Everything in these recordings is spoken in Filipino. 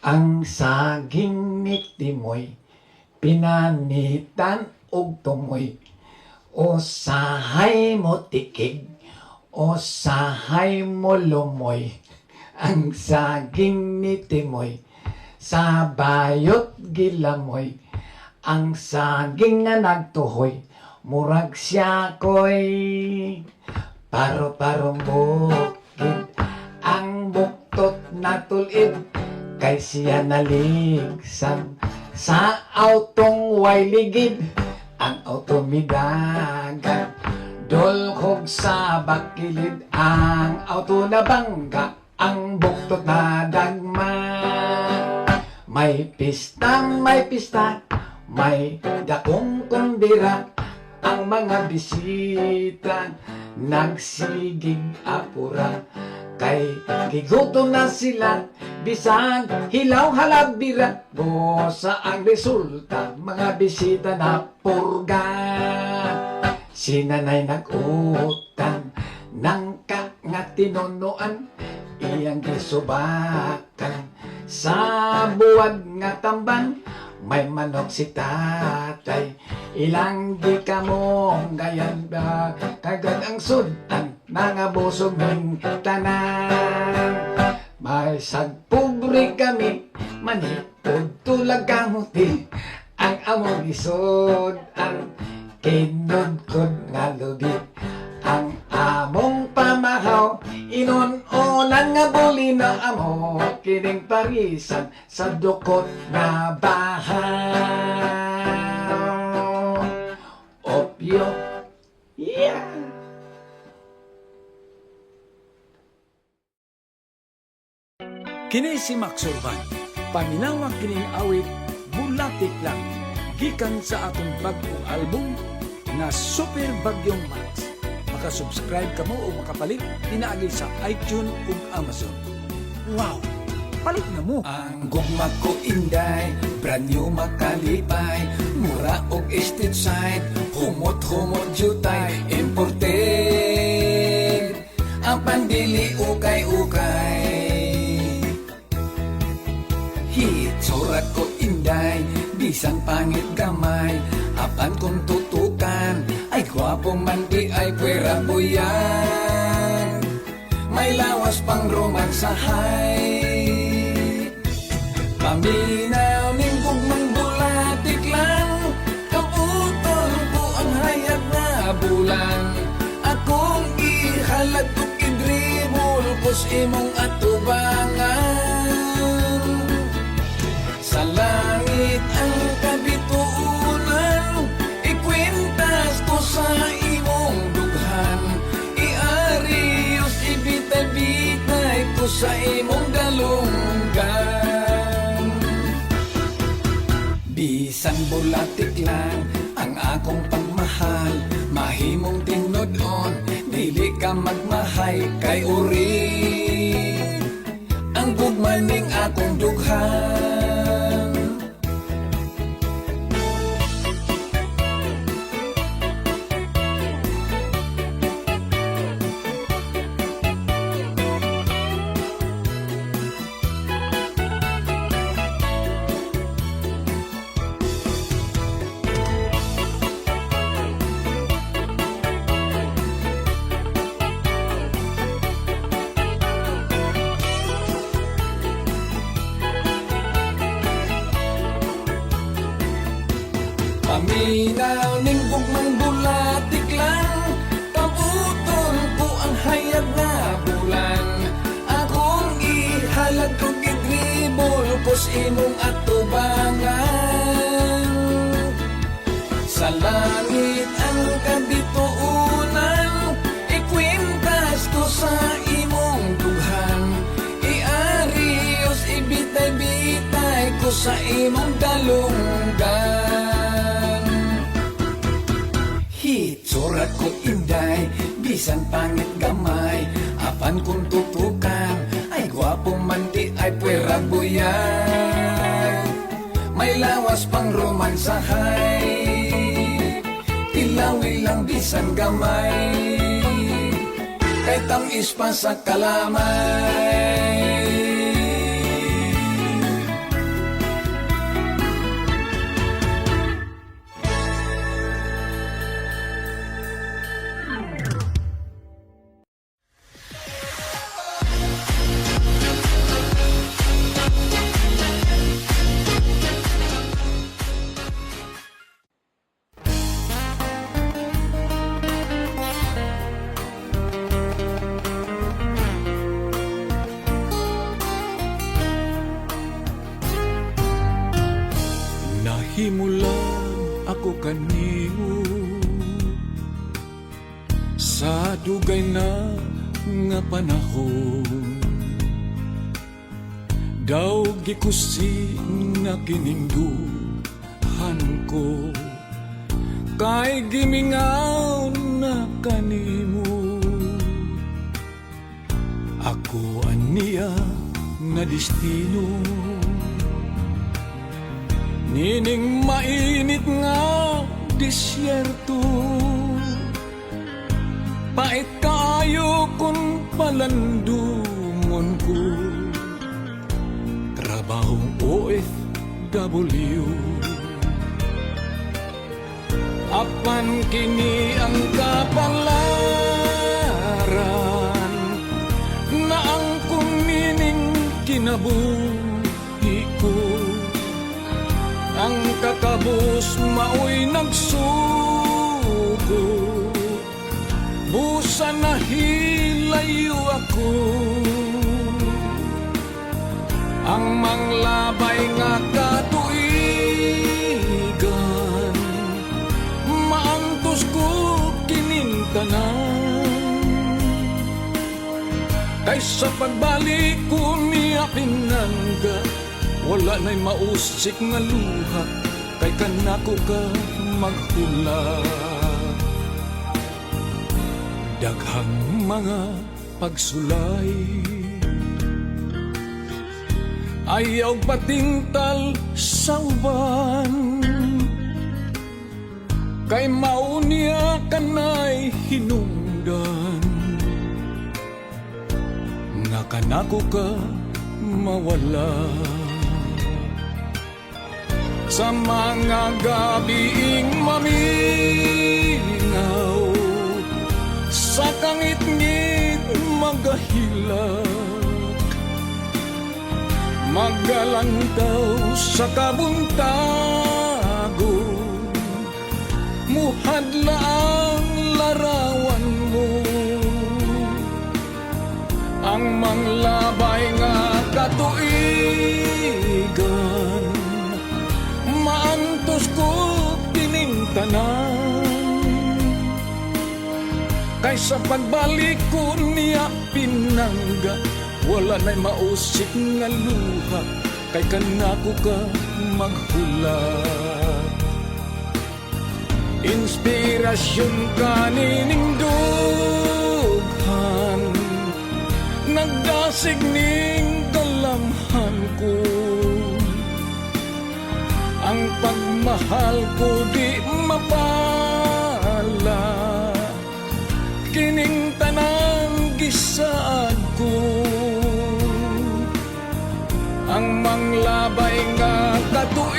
Ang saging ni Timoy, pinanitan og tumoy. O sahay mo tikig, o sahay mo lumoy. Ang saging ni Timoy, sa bayot gilamoy. Ang saging nga nagtuhoy, murag siya ko'y paro-parong bukid. Ang buktot natulid, kay siya naligsan sa autong way ligid. Ang auto midagan, dolhog sa bakilid. Ang auto na bangga, ang buktot na dagma. May pista, may dakong kundira. Ang mga bisita nagsigig apura. Kay gigutom na sila, bisag hilaw halabira. Bosa ang resulta, mga bisita na purga. Si nanay nag-utang ng nga tinunuan, iyang gisubakan sa buwag nga tamban. May manok si tatay, ilang di ka mong gayan ba, kagad ang sudan mga busog ng tanan. May sagpubri kami, manipod tulag kamuti. Ang among isod, ang kinudkod nga lubi. Ang among pamahaw, inon-onan nga buli na amo. Kining parisan sa dukot nga bahaw. Opyo, yeah! Kini si Max Urban. Paminawag kining awit, Bulatik Lang. Gikan sa atong bagong album na Super Bagyong Max. Makasubscribe ka mo o makapalit pinaagi sa iTunes ug Amazon. Wow! Palit na mo! Ang gugma ko inday, brand new makalipay. Mura og estate side, humot-humot jutay. Imported, ang pandili ukay-ukay. Surat ko inday, bisan pangit gamay. Apan kung tutukan, ay gwapo man di ay pwera buyan. May lawas pang romansahay. Paminaw ning gugmang Bulatik Lang. Kaputol ko ang hayag na bulan. Akong ihalag ko kidribol, kus imong atubangan. Sa langit ang kabituunan, ikwintas ko sa imong dughan. Iarios ibitay-bitay ko sa imong dalunggan. Bisan Bulatik Lang ang akong pagmahal, mahimong tinod-on, dili ka magmahay kay uri. Ang gugma ning akong dughan. Paminaw ning gugmang Bulatik Lang. Pabutol ko ang hayag na bulan. Akong ihalag ko gidribol, kus imong atubangan. Sa langit ang kabituunan, ikwintas ko sa imong dughan. Iarios ibitay-bitay ko sa imong dalunggan. Surat ko inday, bisan pangit gamay. Apan kung tutukan, ay gwapo man di ay pwera buyan. May lawas pang romansahay, tilawi lang bisan gamay. Kay tamis pa sa kalamay. Sa dugay na nga panahon, daw gikusi na kinindughan ko, kay gimingaw na kanimo. Ako aniya nga destino, nining mainit nga disyerto. Pait kaayo kung palandungon ko, trabahong OFW. Apan kini ang kapalaran na ang kumining kinabuhi ko. Ang kakabus maoy nagsugo, busa na hilayo ako. Ang manglabay nga katuigan, maantos ko kinintanan. Kay sa pagbalik ko niya pinangga, wala na'y mausik nga luha, kay kanako ka maghula. Daghang mga pagsulay, ayaw patingtal sa uban, kay maunya kanay hinungdan, nga kanako ka mawala. Sa mga gabiing maminaw, sa kangit-ngit magahilak, magalantaw sa kabuntago, muhadla ang larawan mo. Ang manglabay nga katuigan, maantos ko tiningtanan. Kay sa pagbalik ko niya pinangga, wala na'y mausik nga luha, kay kanako ka maghula. Inspirasyon ka nining dughan, nagdasig ning kalamhan ko. Ang pagmahal ko di mapala, kining tanan gisaad ko. Ang manglabay nga katuigan,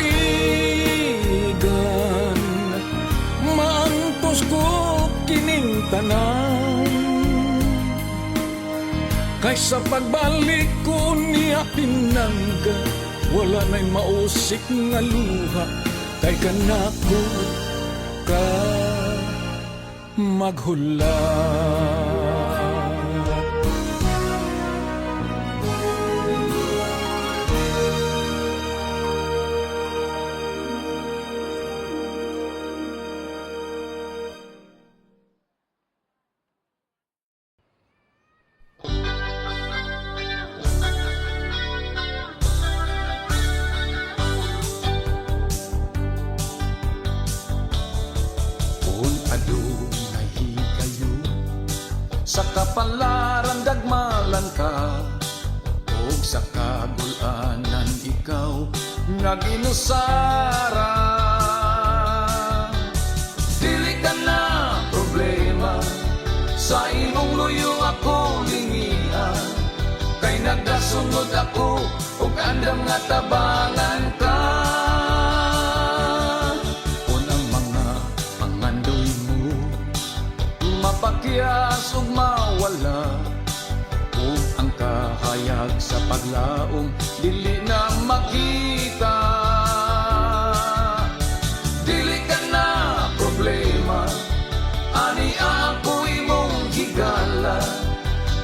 maantos ko kining tanan. Kay sa pagbalik ko niya pinangga, wala na'y mausik nga luha, kay kanako ka maghula. Sa kapalaran dagmalan ka, ug sa kagulanan ikaw nga ginusara. Dili ka na problema, sa imong luyo ako lingian, kay nagasunod ako ug andam nga tabangan ka. Unang mga pangandoy mo mapakyas ug mawala, ug ang kahayag sa paglaong dili na makita. Dili ka na problema, ani ako imong higala,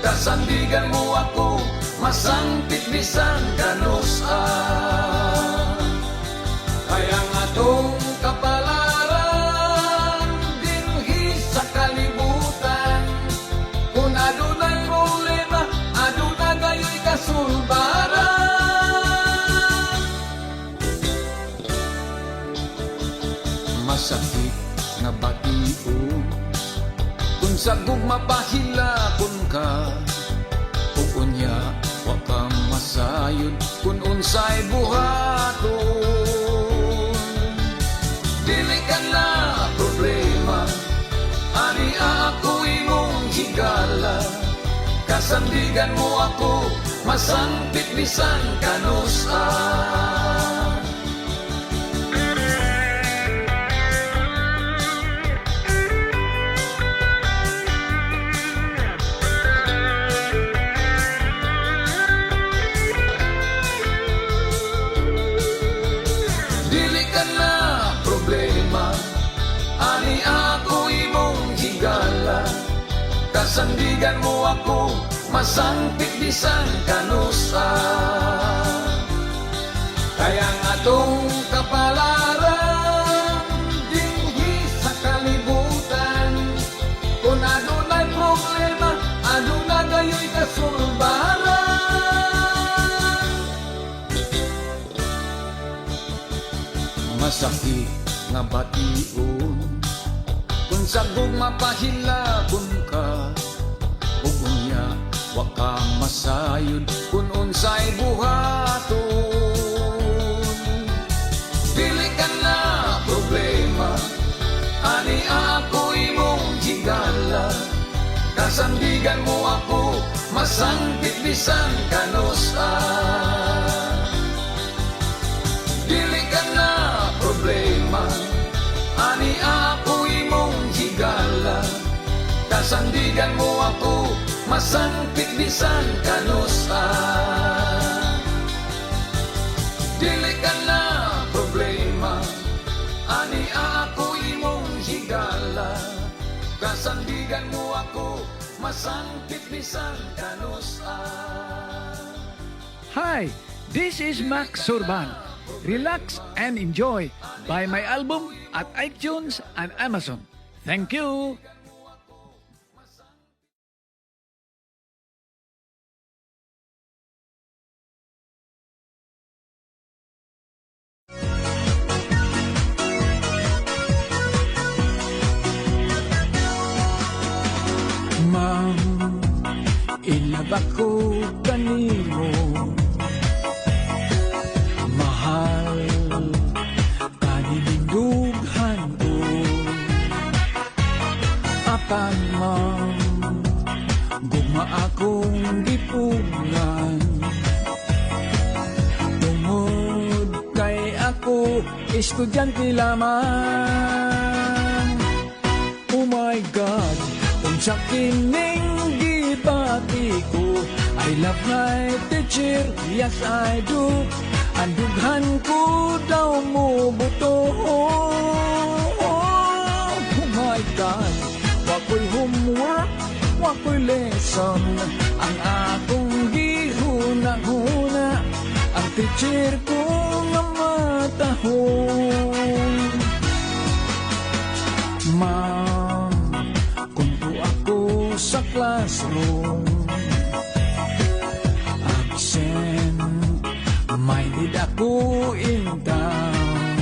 kasandigan mo ako masangpit bisan kanusa. Kaya nga tong kapalaran dinhi sa kalibutan, bation. Kung sa gugma pahilakon ka, ug unya wa ka masayod kung unsay buhaton. Dili ka na problema, ani ako imong higala. Kasandigan mo ako, masangpit bisan kanusan. Dili ka na problema, ani ako imong higala. Kasandigan mo ako, masangpit bisan kanusan. Kaya nga atong kapalaran dinhi sa kalibutan. Kung adunay problema, aduna gayoy kasulbaran. Masakit nga bation, kung sa gugma pahilakon ka, ug unya wa ka masayod kung unsay buhaton. Dili ka na problema, ani ako imong higala. Kasandigan mo ako, masangpit bisan kanusan. Dili ka na problema, ani ako imong higala. Kasandigan mo ako, masangpit bisan kanusan. Dili ka na problema, ani ako imong higala. Kasandigan mo ako, masangpit bisan kanusan. Hi, this is Max Surban. Relax and enjoy. Buy my album at iTunes and Amazon. Thank you. Ma'am, ilabak ko kanimo. Mahal, kanilindughan ko. Apan ma'am, guma akong gipunan. Tungod kay ako, estudyante lamang. Oh my God, sa kining gibati ko, I love my teacher, yes I do. Andughan ko daw mo buto. Oh my God, wako'y homework, wako'y lesson. Ang akong gihuna-huna, ang teacher ko nga matahong. Ma'am, sa classroom, absent minded ako in town.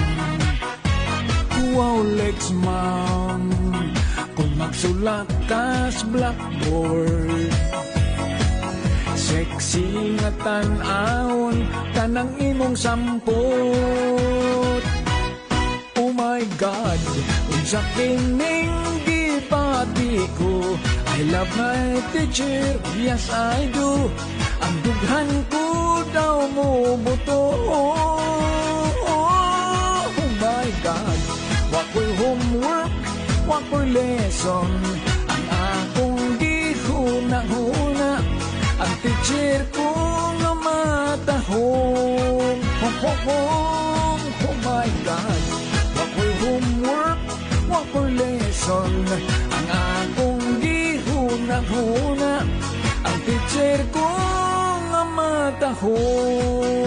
Wow, legs ma'am, kung magsulat ka sa blackboard, sexy nga tan-awon kanang imong sampot. Oh my God, unsa kining gibati ko, I love my teacher, yes I do. Ang dughan ko daw mo buto. Oh my God, wako'y homework, wako'y lesson. Ang akong gihuna-huna, ang teacher ko nga matahong. Oh my God, wako'y homework, wako'y lesson. Ang akong gihuna-huna, ang teacher ko nga matahong.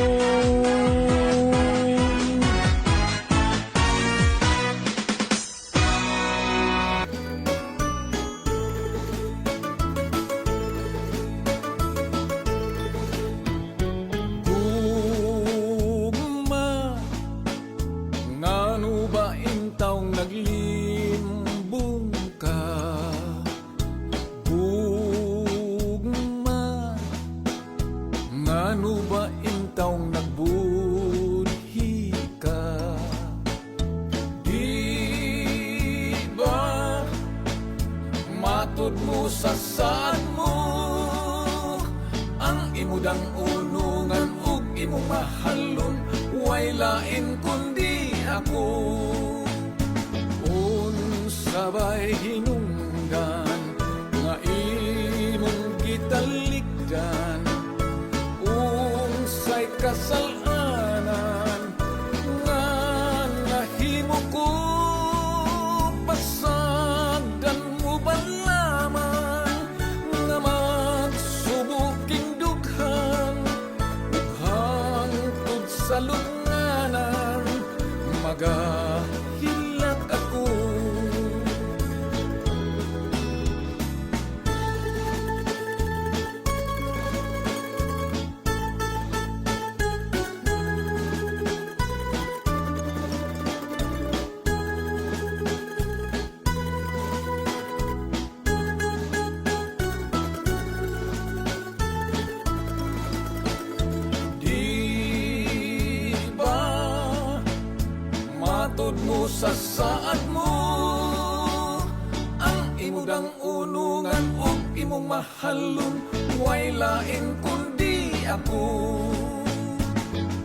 Gugma, ngano ba intaw naglim? matod mo sa saan mo. Ang imudang unungan ug imong mahalon, way lain kundi ako. Unsabay hinungdan nga imong gitalikdan, unsay kasalanan nga nahimo ko. Pasagdan mo ba lamang nga magsubuking dughan, ug hangtod sa lunganan magahilak ako. Di ba matod mo sa saad mo, ang imudang unungan ug imong mahalon, way lain kundi ako.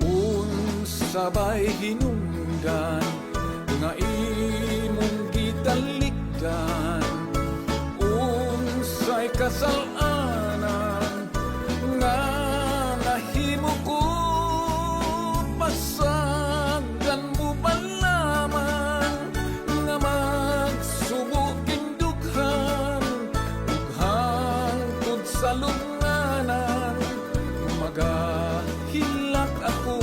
Unsabay hinungdan nga imong gitalikdan, unsay kasalanan nga nahimo ko. Pasagdan mo ba lamang nga magsubuking dughan, ug hangtod sa lunganan magahilak ako.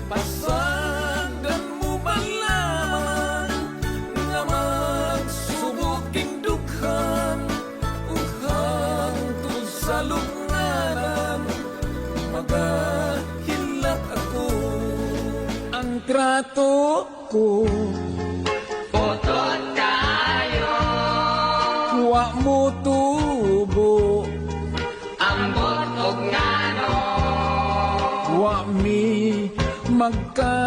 Pasagdan mo ba lamang nga magsubuking dughan, ug hangtod sa lunganan magahilak ako. Ang trato ko Putot kayo, wa mo tubo, ambot og ngano, wa mi magkaangay,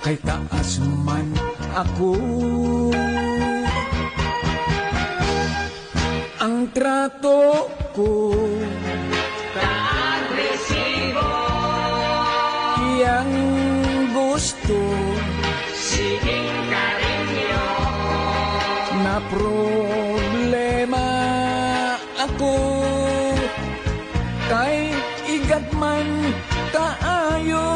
kay taas man ako. Ang trato ko agresibo, iyang gusto siging karinyo, na problema ako, kay igat man kaayo.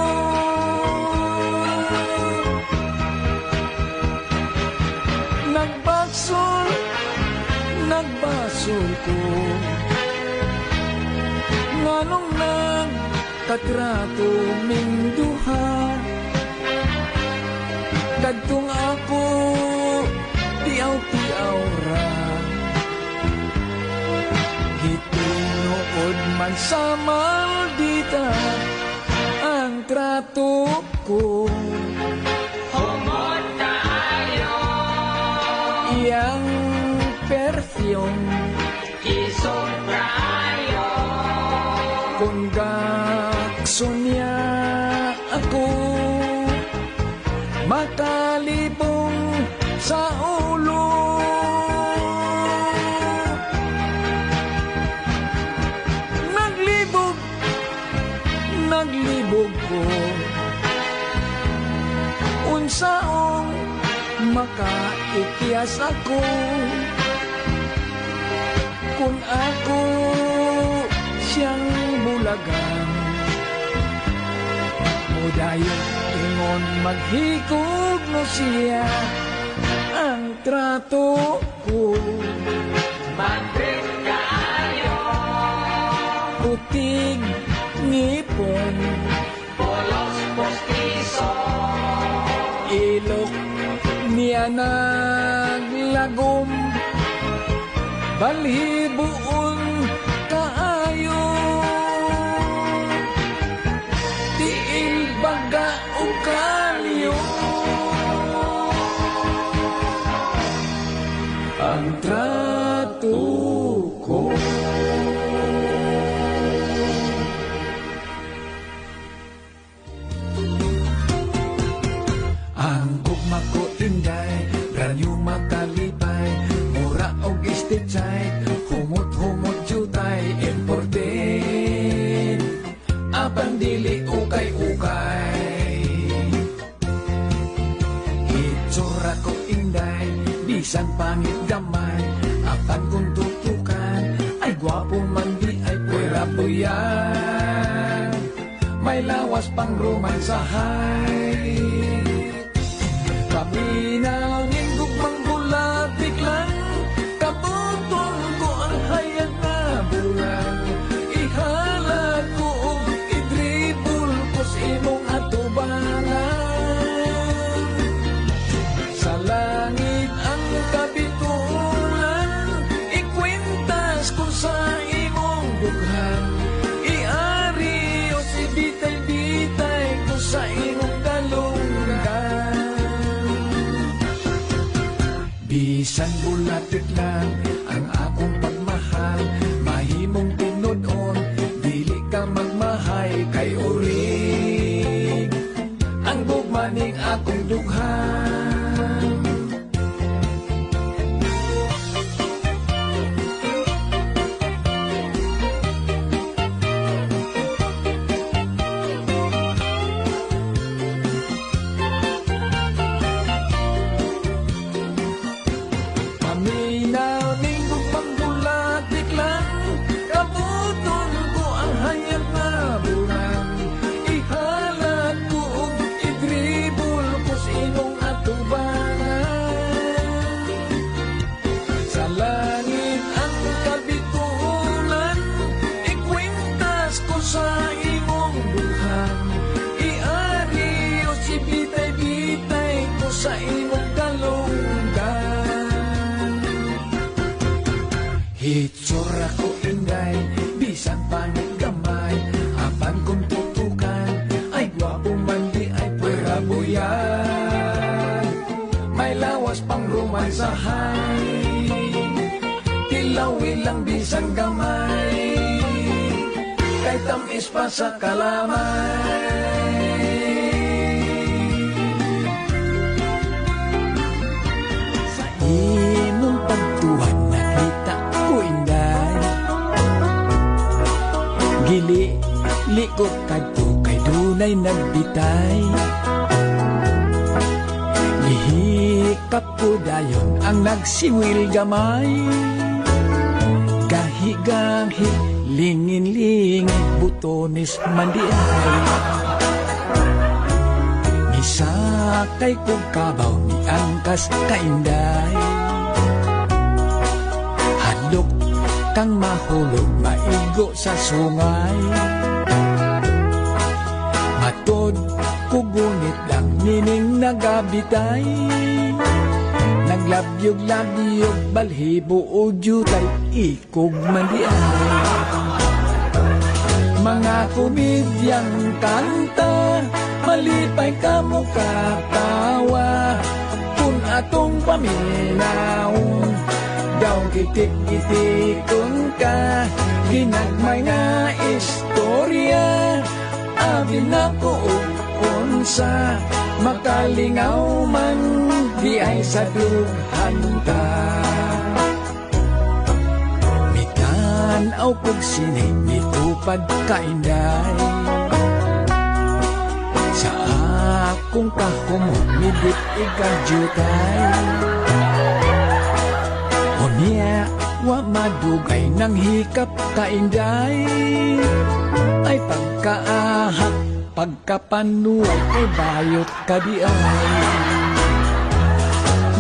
Nagbasol ko, nganong nagkatrato ming duha, kadtong ako tiaw-tiaw ra, gitinuod man sa maldita ang trato ko. humot kayo, Iyang perfume isog kayo, kung gaksunya ako, makalibong sa ulo. Naglibog ko, unsaong makaikyas ako, kung ako siyang bulagan. Mudayon ingon maghikog no siya ang trato ko. madrid kayo, Putig ngipon, polos postiso, ilok niya naglagom, balhibuon kaayo, tiil baga o kalyo. Ang trato ko. Ang mako inday, brand new makalipay, mura og istichay, humot-humot jutay, imported, apan dili ukay-ukay. Itsura ko inday, bisan pangit gamay, apan kung tutukan, ay gwapo man di ay pwera po yan. May lawas pang romansahay. Paminaw ning gugmang bulatik lang, kabuton ko ang hayag na bulan. Ihalat ko og idribul ko sa imong atubangan. Sa langit ang kabitulan, ikwintas ko sa imong dughan. Iari o si bitay-bitay ko sa imong dalunggan. Bisan bulatik lang ang akong pagmahal, mahimong tinudon, dili ka magmahay kay urig ang bugmaning akong dughan. Paminaw ning gugmang bulatik lang, kabuton ko ang hayag na bulan. Ihalat ko og idribul ko sa imong atubangan. Sa langit ang kabitulan, ikwintas ko sa imong duhan. Iari o si bitay-bitay ko sa imong kalunggan. Hitsura ko inday, bisan pangit gamay, apan kung tutukan, ay gwapo man di ay pwera buyan. May lawas pang romansahay, tilawi lang bisan gamay, kay tamis pa sa kalamay. Sa imong pagtuhan nakita ko inday, gili ko kadto kay dunay nagbitay. Lihikap ko dayon ang nagsiwil gamay, gahi-gahi lingin-lingin butonis mandiay. Misakay kong kabaw ni angkas kainday, hadlok kang mahulog maigo sa sungay. Matod kugunit lang nining nagabitay, naglabyog-labyog balhibo o jutay, ikog mandiay. Mga komedyang kanta, malipay ka mo katawa, kung atong paminawon, daw gitik-gitikon ka, ginagmay nga istorya, abi na ko unsa, makalingaw man di ay sa dughan ka. Mitanaw kog sining mitupad kainday, sa akong kahumot midit ikajutay. Unya wa madugay ng hikap kainday, ay pagkaahak pagkapanuay ay bayot kadiay.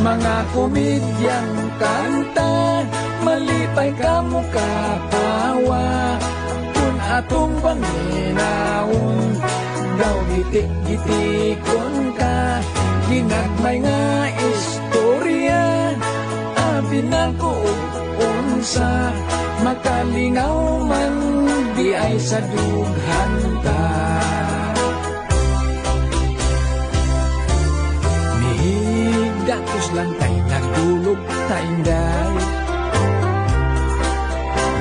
Mga komedyang kanta, malipay ka mo katawa, kung atong panginawon, daw gitik-gitikon ka, ginagmay nga istorya, abi na ko unsa, makalingaw man di ay sa dughan ka. Mihigdatos lang tay nagdulog tainday,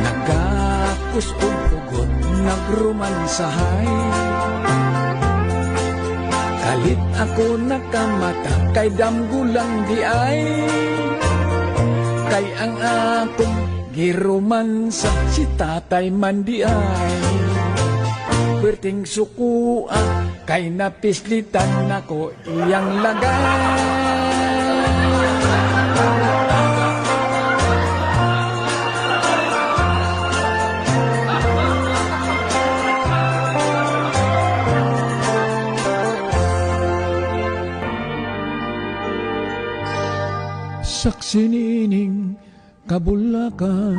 nagakos og hugot nagrumansahay, Kalit ako nakamata, kay damgulang di ay. Kay ang akong giromansa, si tatay man di ay. Perting sukua, kay napislitan ako iyang lagay. Saksi nining kabulakan,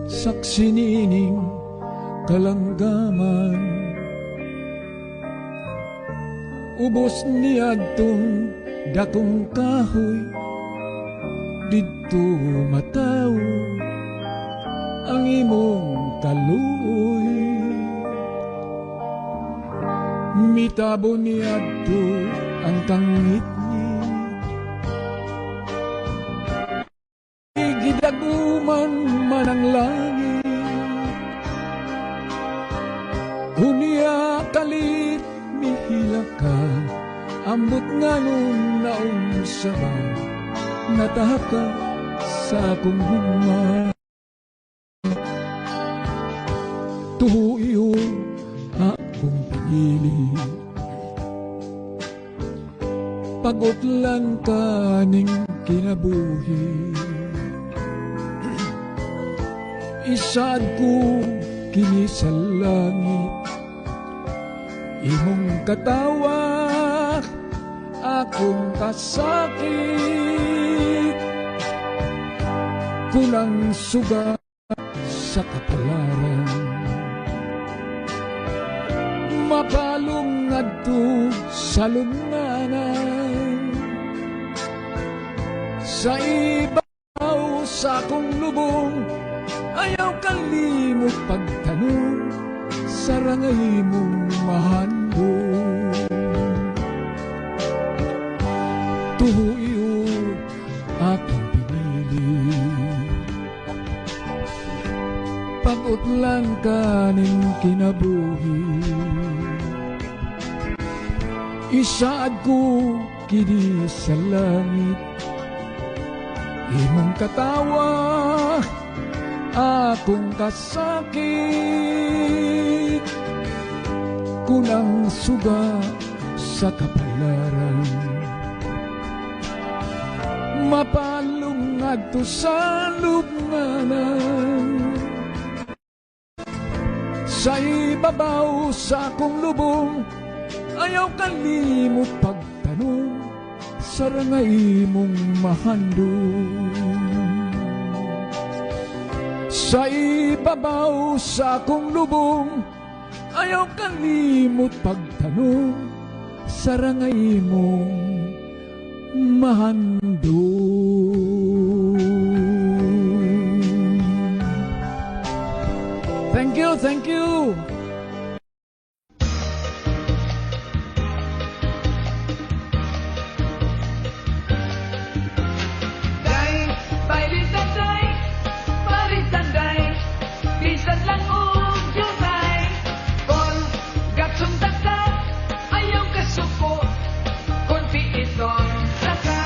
saksi nining kalanggaman, ubos niadtong dakong kahoy, didto mataw ang imong kaluoy. Mitabo niadto ang tangit ni, gidaguman man ang langit. Unya kalit mihila ka, ambot nga nun naunsa ba, natahak ka sa akong huma. Tuho iyo akong pagili, pagutlan ka ning kinabuhi. Isad ko kini sa langit, imong katawa akong kasakit. Kunang suga sa kapalaran, mapalong ngadto sa lunganan. Sa ibaw sa akong lubong, ayaw kalimot pagtanong, sarangay mong mahandong. Tuho iyo akong pinili, pag-utlan ka ning kinabuhi. Isaad ko kini sa langit, imong katawa akong kasakit. Kunang suga sa kapalaran, mapalong adto sa lubnganan. Sa ibabaw sa akong lubong, ayaw kalimot pagtanong, sarangay mong mahandong. Sa ibabaw sa akong lubong, ayaw kalimot pagtanong, sarangay mong mahandong. Thank you, thank you. Day, bailitan day, palitan day, bisan lang og yunay. Kon gatsong taka, ayaw kasuko, kon piiton taka.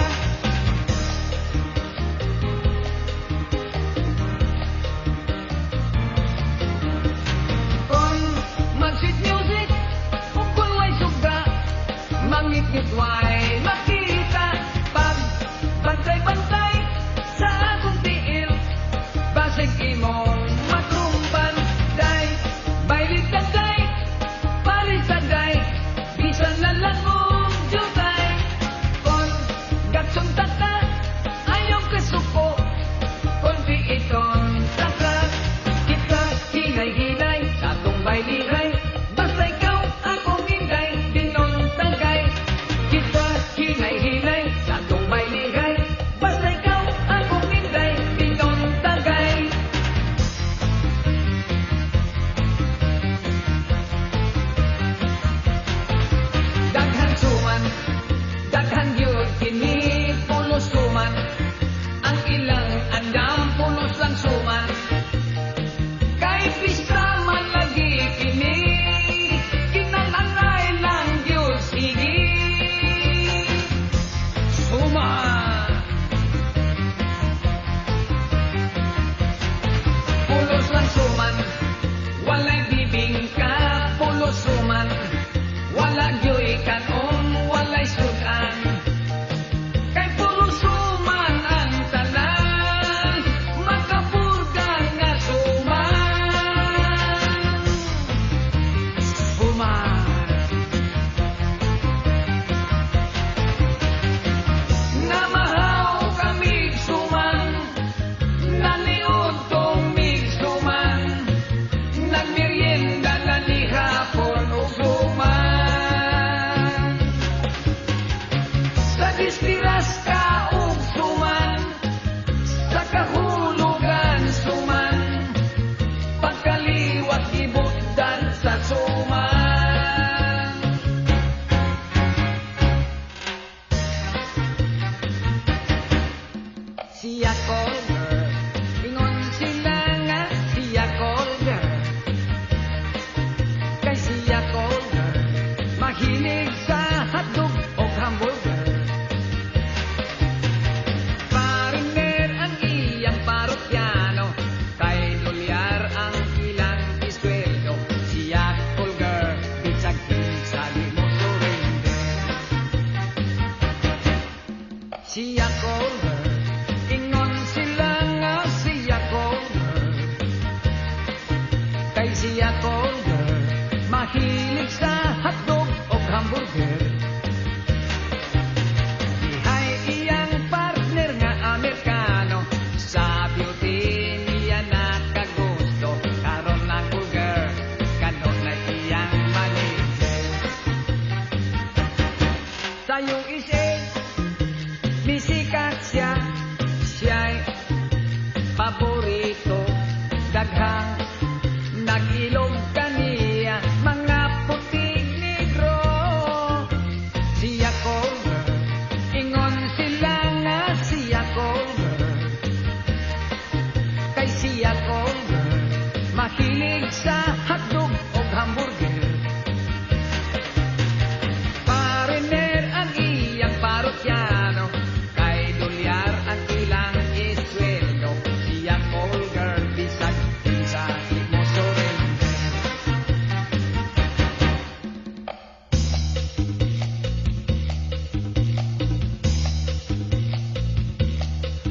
Marciano. Kay dolyar ang ilang isweldo. Siya call girl, bisag isa di mo surrender.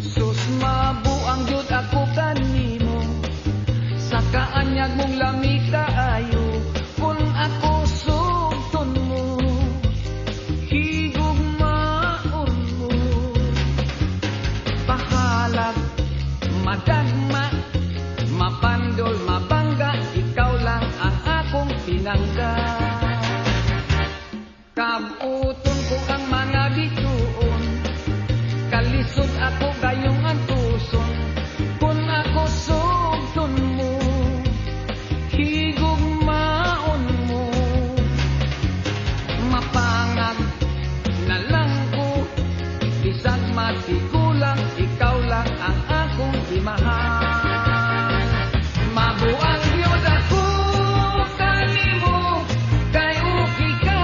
Sus mabuang jud ako kanimo, sa kaanyag mong lamig kaayo. Kung ako sugton mo, higugmaon mo. Pahalag, madagma, mapandol, mabangga, ikaw lang ang akong pinangga. Kabuton ko ang mga bituon, kalisod ako gayong ang tuson. Kung ako sugton mo, higugmaon mo. Mapangag na lang ko, bisag matigulang, ikaw lang ang akong imahal. Mabuang yun ako kanimo, kay uki ka,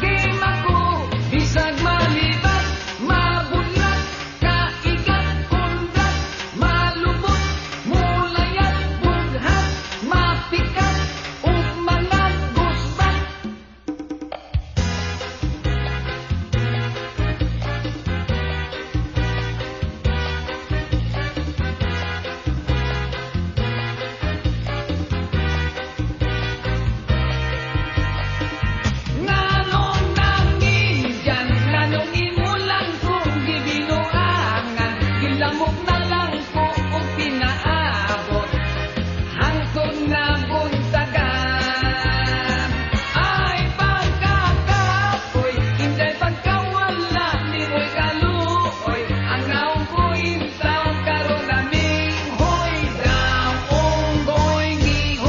game ako, bisag malibat, mabulat, kaigat, kundat, malubot, mulayat, bughat, mapikat, ug mga gusbat. Nanong nangin dyan, nanongin mo lang kung gibinuangan. Gilamok na lang ko kung pinaabot, hangtod na buntagan. Ay pagkakapoy, hindi pagkawala, di mo'y kaluoy. Ang naong ko intaw, karon naming hoy daw, unggoy gihotoy.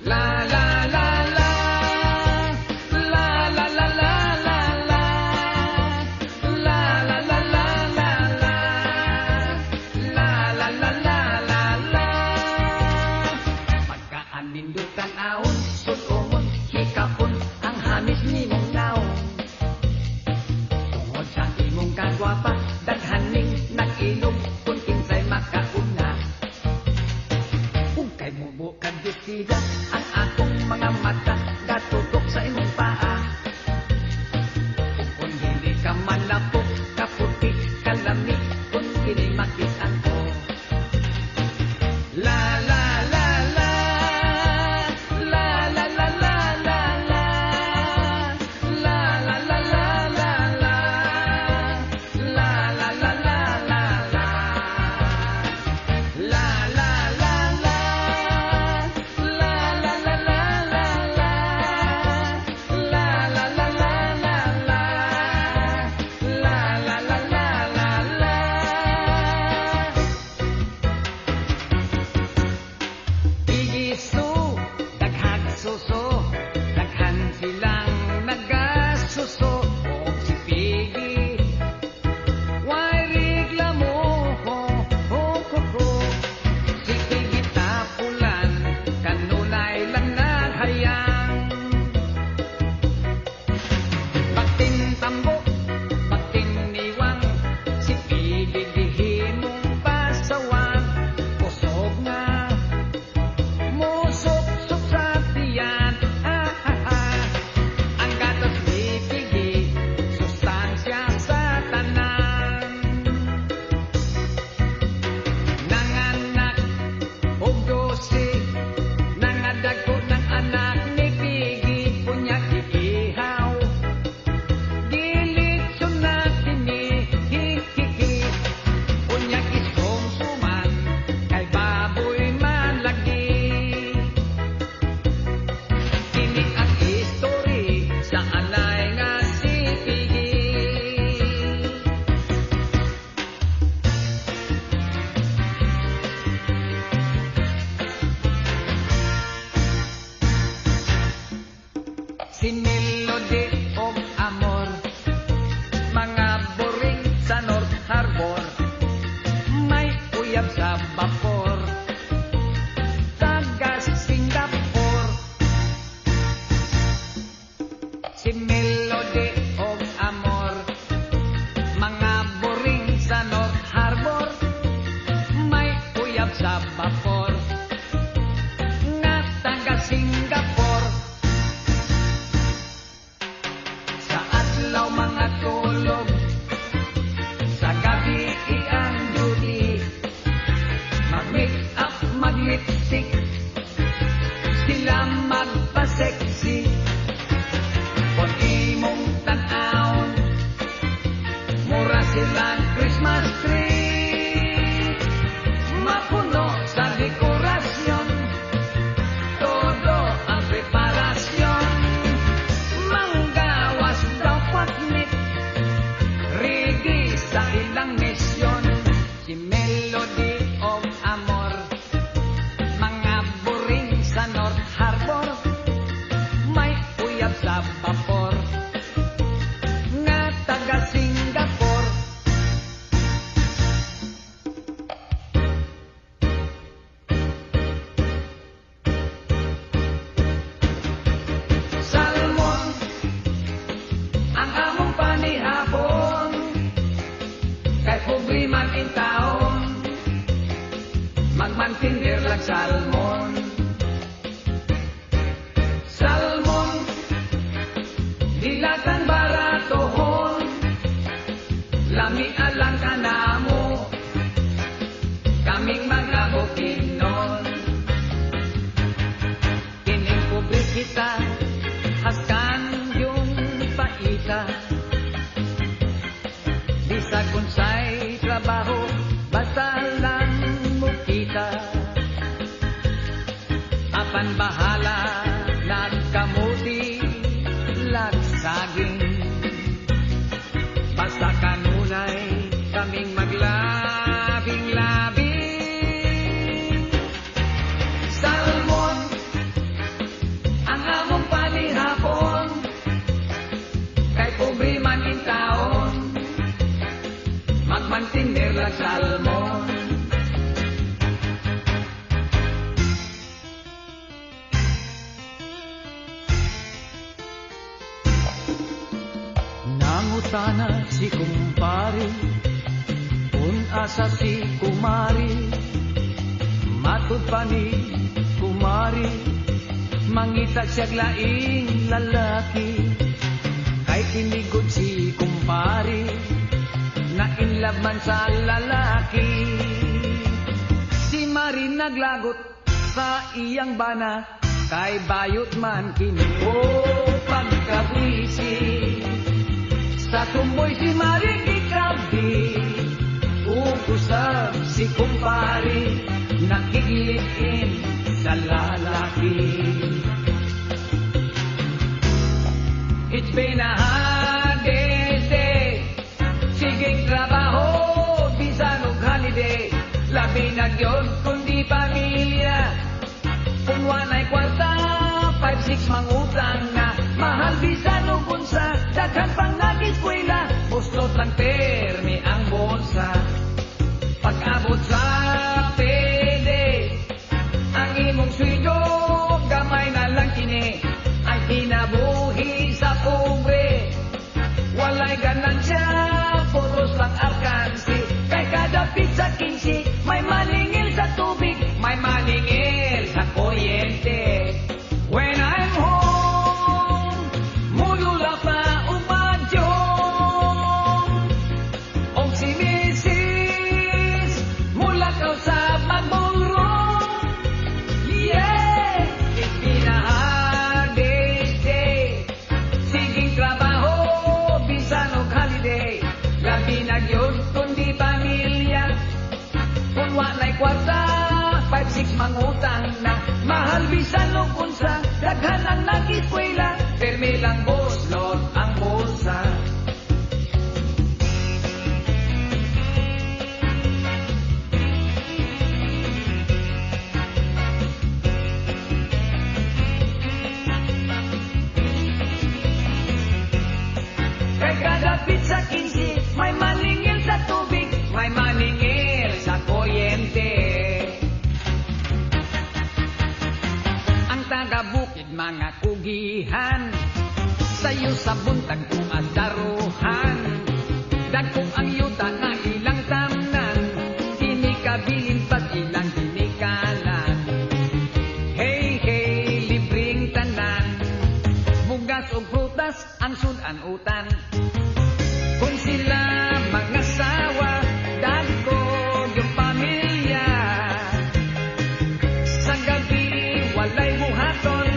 La la la la, la la la la la la, la la la la la la, la la la la la la. Pagkaanindot ang ahon, sutumon, hikapon, ang hamis nimong naon. Tungod sa imong kagwapa, daghaning nag-inom, kung kinsay makauna. Kung kay mubo kag destida, ang akong mga mata gatutok sa imong paa. Kung hindi ka malapok, kaputi, kalami, kung hindi makitaan ko. La la la la, la la la la la la, la la la la la la, la la la la la la. La la la la, la la la la la la, la la la la la la, la la la la la la. Igisu, daghang suso, daghan silang nagasuso, og si Piggy. Why reklamo, ho, ho, ho, ho. Si Piggy tapulan, kanunay lang naghayang. Pagtintambo, pagtiniwang, si Piggy gihimong pasawang. Kusog nga, musok-sok sa tiyan, ang gatos ni Piggy, sustansya sa tanan. Nanganak og 12, nangadagko ng anak ni Piggy, punya giihaw. Gilitso na kini, hihihi, punya isumsuman, kay baboy malagi. Kini ang history sa anay nga si Piggy. Si Melody og Amor, mga boring sa North Harbor, may uyab sa vapor, taga Singapore. Si Melody magpa-sexy. Kung imong tan-awon, mura silang Christmas tree. Mapuno sa dekorasyon, todo ang preparasyon. Manggawas daw paknit, rigi sa ilang misyon. Si Melody of Amor, mga buring sa North Harbor, may uyab sa vapor, nga taga Singapore. Salmon, ang among panihapon, kay pobre man in taon, magmantindir lang salmon. Salmon, dilatang baratohon, lami alang kanamo, kaming mga bukinon. Kining pobre kita, haskan yung paita, di sa kunsay trabaho, basta lang mo kita. Apan bahala, nagkamuti, lagsaging. Basta kanunay, kaming maglabing-labing. Salmon, ang among panihapon, kay pobre man in taon, magmantinir lang salmon. Nangutana si kumpari, kung asa si kumari, matud pa ni kumari, mangita siyag laing lalaki. Kay tinigod si kumpari, na inlove man sa lalaki. Si Mari naglagot sa iyang bana, kay bayot man kini o pagkabwisi. Sa tumboy si Mari ikabi, ukusap si kumpari, nakiglipin sa lalaki. It's been a hard day's day, siging trabaho, bisan og holiday. Labi na gyud kundi pamilya, kung wanay kwarta, 5-6 mangutang na. Mahal bisan og unsa, daghan pang nag-eskwela, bustot lang permi ang bolsa. Pag-abot sa pede, ang imong sweldo, gamay na lang kini. Ang kinabuhi sa pobre, walay ganansya, puros lang alkansi. Kay kada pizza 15, may maningil sa tubig, may maningil sa kuryente. When I'm home, mulula pa umadyong, og si Mrs. mulakaw sa magmurong. Yeah! It's been a hard day's day, siging trabaho, bisan og holiday. Labi na gyud kundi pamilya, kung walay kwarta, 5-6 mangutang na. Mahal bisan og unsa, daghan ang nag-eskwela, permi lang boslot ang bulsa. Kay kada pizza 15, may maningil sa tubig, may maningil sa kuryente. Ang taga-bukid mga kugihan, sayo sa buntag kung adaruhan. Dagkong ang yuta na ilang tamnan, kinikabilin pat ilang kinikalan. Hey, hey, libreng tanan, bugas o prutas ang sudan-utan. Kung sila mga sawa, dagko yung pamilya. Sa gabi, walay buhaton,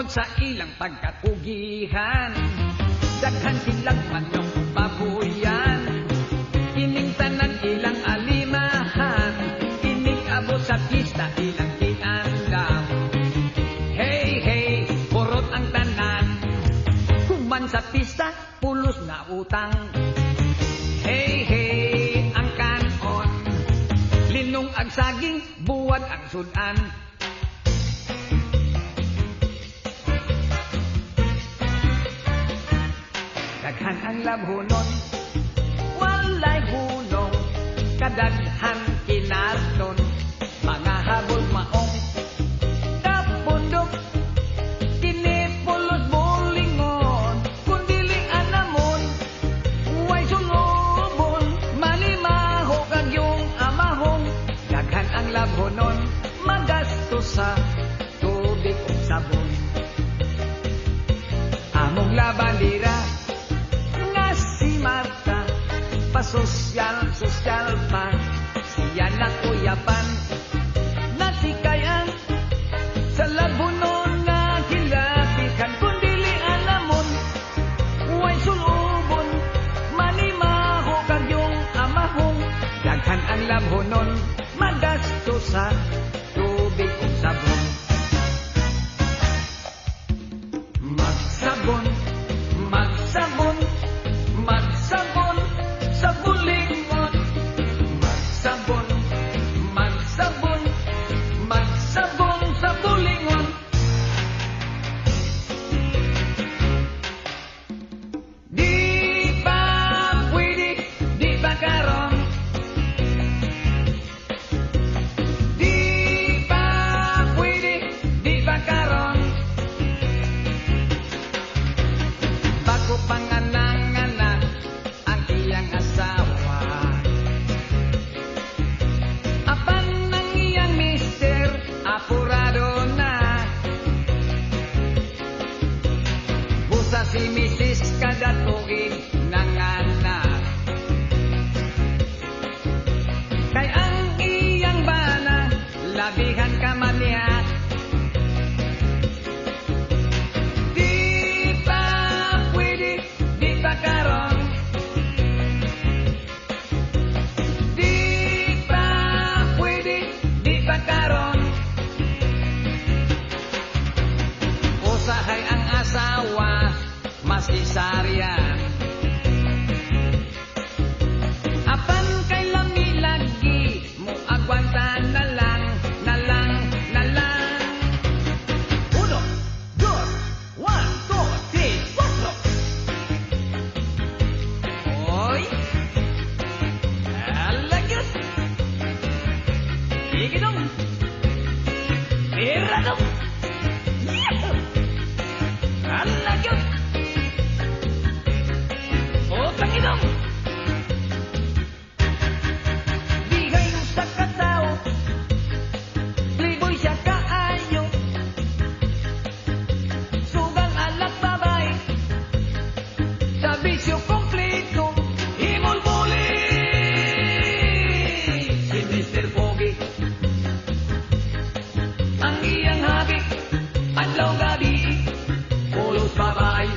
tungod sa ilang pagkatugihan. Daghan silang manok babuyan, kining tanan ilang alimahan, kining abot sa pista ilang kinandam. Hey, hey, kurot ang tanan, human sa pista, pulos na utang. Hey, hey, ang kanon, linong ang saging, buwad ang sudan. Daghan ang labhonon, walay hulong, kadaghan kinarton, mga habol maong, kapundok, kinipulos bulingon, kundili anamon, way sulubon, manimaho kagyong amahong, daghan ang labhonon, magasto sa tubig o sabon. Among labandira, si Marta, pasosyal pa, siya na kuyapan, nasikayan, sa labunon na kilapikan, kundili alamon, way sulubon, manimaho kagyong amahong, daghan ang labunon, magasto sa tubig o sabon. Magsabon, magsabon, magsabon sa bulingon. Magsabon, magsabon, magsabon sa bulingon. Di ba pwede, di ba karon? Di ba pwede, di ba karon? Bago panganang-anak ang iyang asawa, apan ng iyang mister, apurado na. Busa si Mrs. kada tuig nanganak, kay ang iyang bana, labihan ka maniyak. Di ba pwede, di ba karon? Di ba pwede, di ba karon? Usahay ang asawa, masisaryan. Apan kay lami-lagi, mo agwanta na lang, na lang, na lang. 1, 2, 1, 2, 3, 4. Oy! Alagyos! Sige dong! Pira dong! Yahoo! Alagyos! Utang idong! Bigay mo sa katao, liboy siya kaayo. Sugang alak babay, sa bisyo kompleto, himol-muli. Si Mr. Pogi, ang iyang habi, adlaw gabi, pulos babay.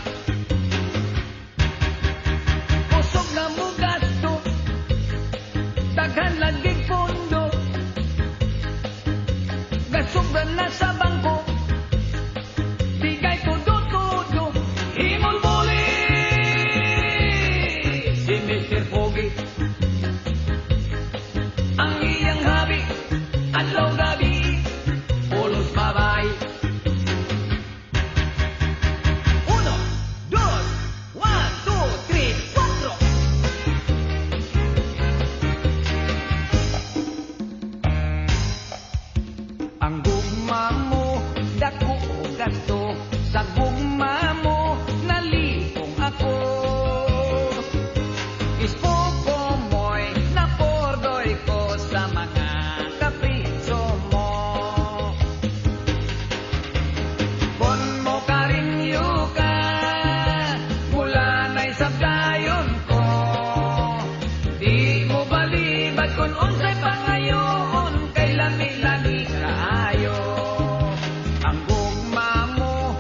Kusog na mo gasto, daghan laging pondo, gasugdan na sa bangko, bigay todo-todo, himol-muli. Si Mr. Pogi, ang iyang habi, adlaw gabi, pulos babay. 1, 2, 1, 2, 3, 4. Ang gugma mo, dako o gasto, sa gugma mo, nalipong ako. Ispoko mo'y napordoy ko sa mga kapriso mo. Bon mo karinyo ka, mula na'y sabdayon ko. Di mo balibad kung unsay pangayon, kay lami-lami kaayo. Ang gugma mo,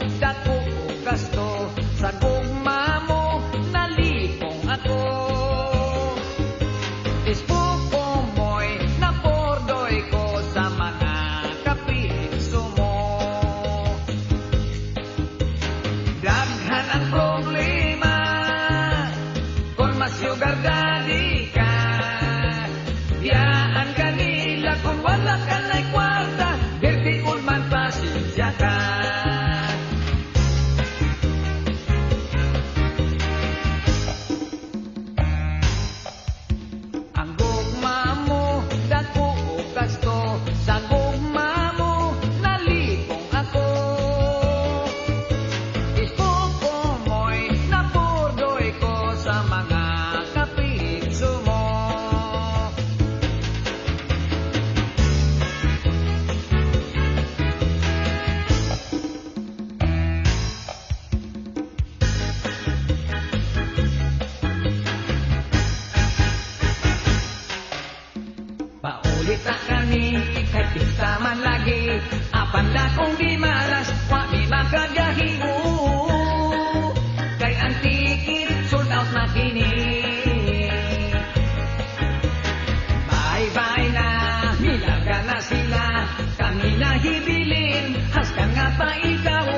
kong di malas, wa mi makagahiu. Kay ang ticket sold out na kini. Bye-bye na, milaga na sila. Kami na hibilin, haskan nga pa ikaw.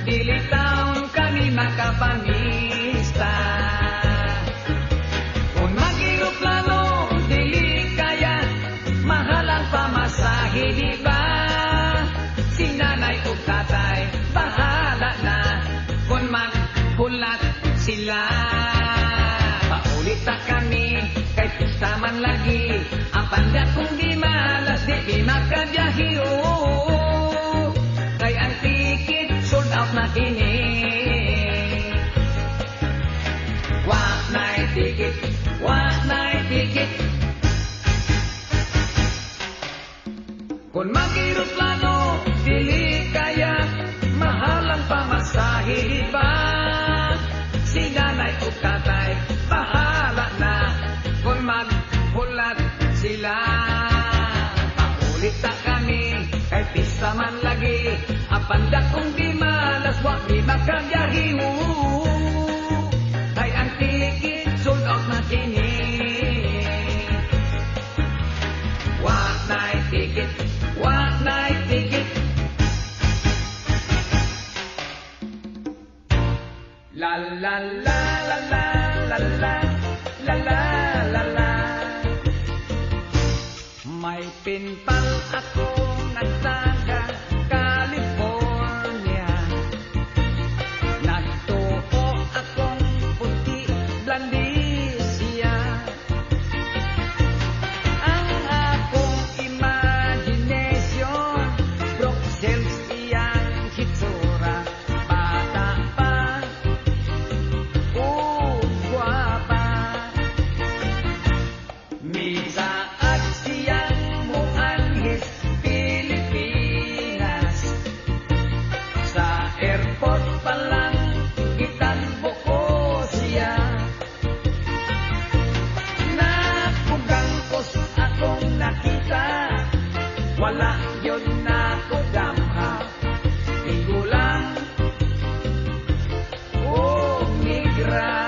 Dili taon kami makapamista. Kung mag-eroplano, dili kaya, mahal ang pamasahe, di ba? Si nanay o tatay, bahala na. Kung maghulat sila, paulit na kami, kay pista man lagi. Ang panda kong di malas, di makabiyahiyo. Kay ang ticket sold out na kini. Wak na'y ticket, wak na'y ticket. Kung mag-eroplano, dili kaya, mahal ang pamasahe, di ba? Si nanay o tatay, bahala na. Kung maghulat sila, paulit na kami, kay pista man lagi. Ang panda kong di malas, wak di makabiyahiw. Kay ang ticket sold out na kini. Wak na'y ticket, wak na'y ticket. La la la la la la la la la la la. May pinpal ako nagtaga California. Nagtuo akong puti blandisia. Ang akong imagination, Bruxelles iyang hitsura. Bata pa, gwapa. Misaad siyang muanhis Pilipinas. Sa airport pa lang gitanbo ko siya. Nakugang kos akong nakita, wala yun na ko damha. Tigulang o migra.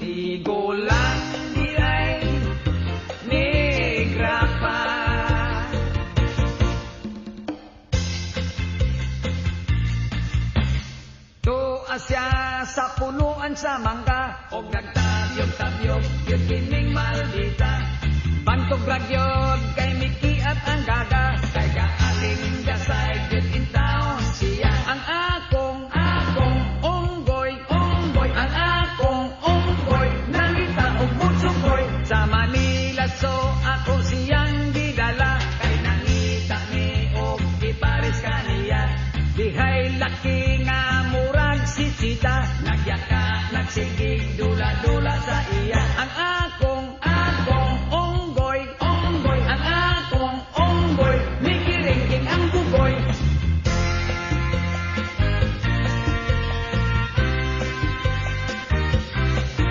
Tigulang di ay negra pa. Tuwa siya sa punuan sa mangga, og nagtabyog-tabyog yun kining maldita. Bantog ragyod kay Mickey at ang gaga, kay kaaling gasay yun in town siya. Ang akong unggoy, ang akong unggoy, nangita og butsugoy. Sa Manila so ako siyang gidala, kay nangita ni og ipares kaniya. Dihay laki nga murag si Sita, nagyaka, nagsigig, dula-dula sa iya. Ang akong unggoy, ang akong unggoy, mikiringking ang bugoy.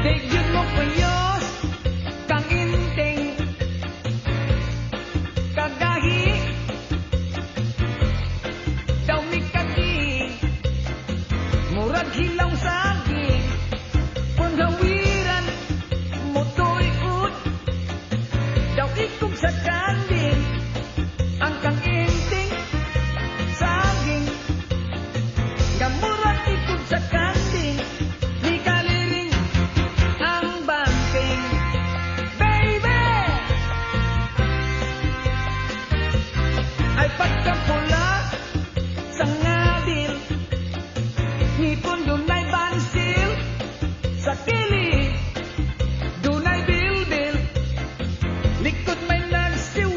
Tigyan mo ko yun, kang inting, kagahi, daw mikati, murag hilaw saging, kung hawiran, motoy ut, daw ikog sa kanding, ang kang inting, saging, gamurag ikog sa kanding, ni kaliring, ang banting, baby! Ay pagkapula, sa ngabil, ngipon dunay bansil, sa kilig, dunay bilbil, likod may nagsiw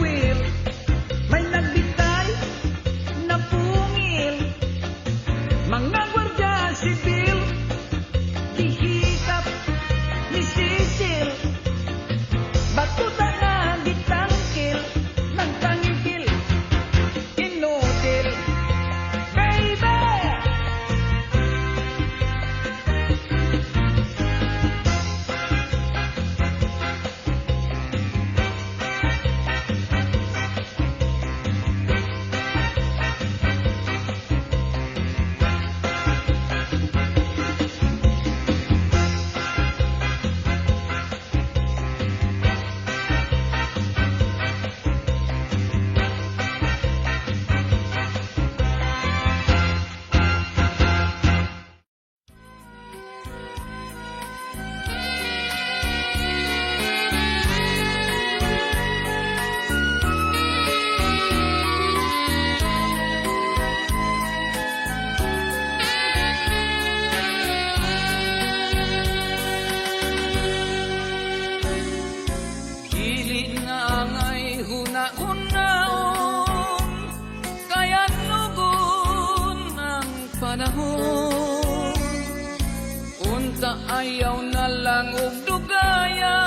kaayaw na lang og dugaya,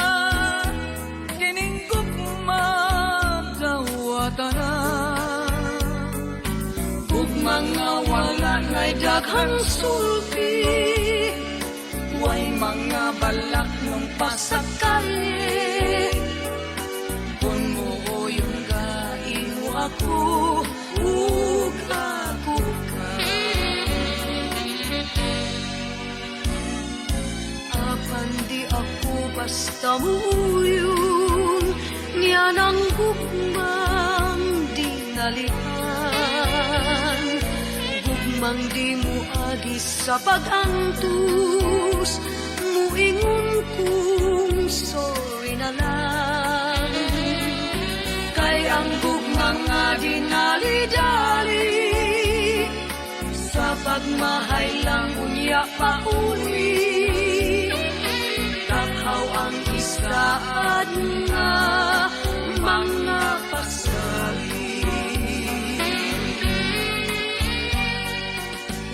kining gugma dawatan na. Ug mga wala ngay daghang sulti, way mga balak nung pasakali. Kung muuyon ka, imo ako, ug ako ka. Apan di ako basta muyon, niya nang gugmang di nalihan. Gugmang di mo agi sa pag-antus, muingon kong sorry na lang. Kay ang gugmang nga dinali-dali, sa pagmahay lang unya pauli. Takhaw ang isaad nga mga pasali.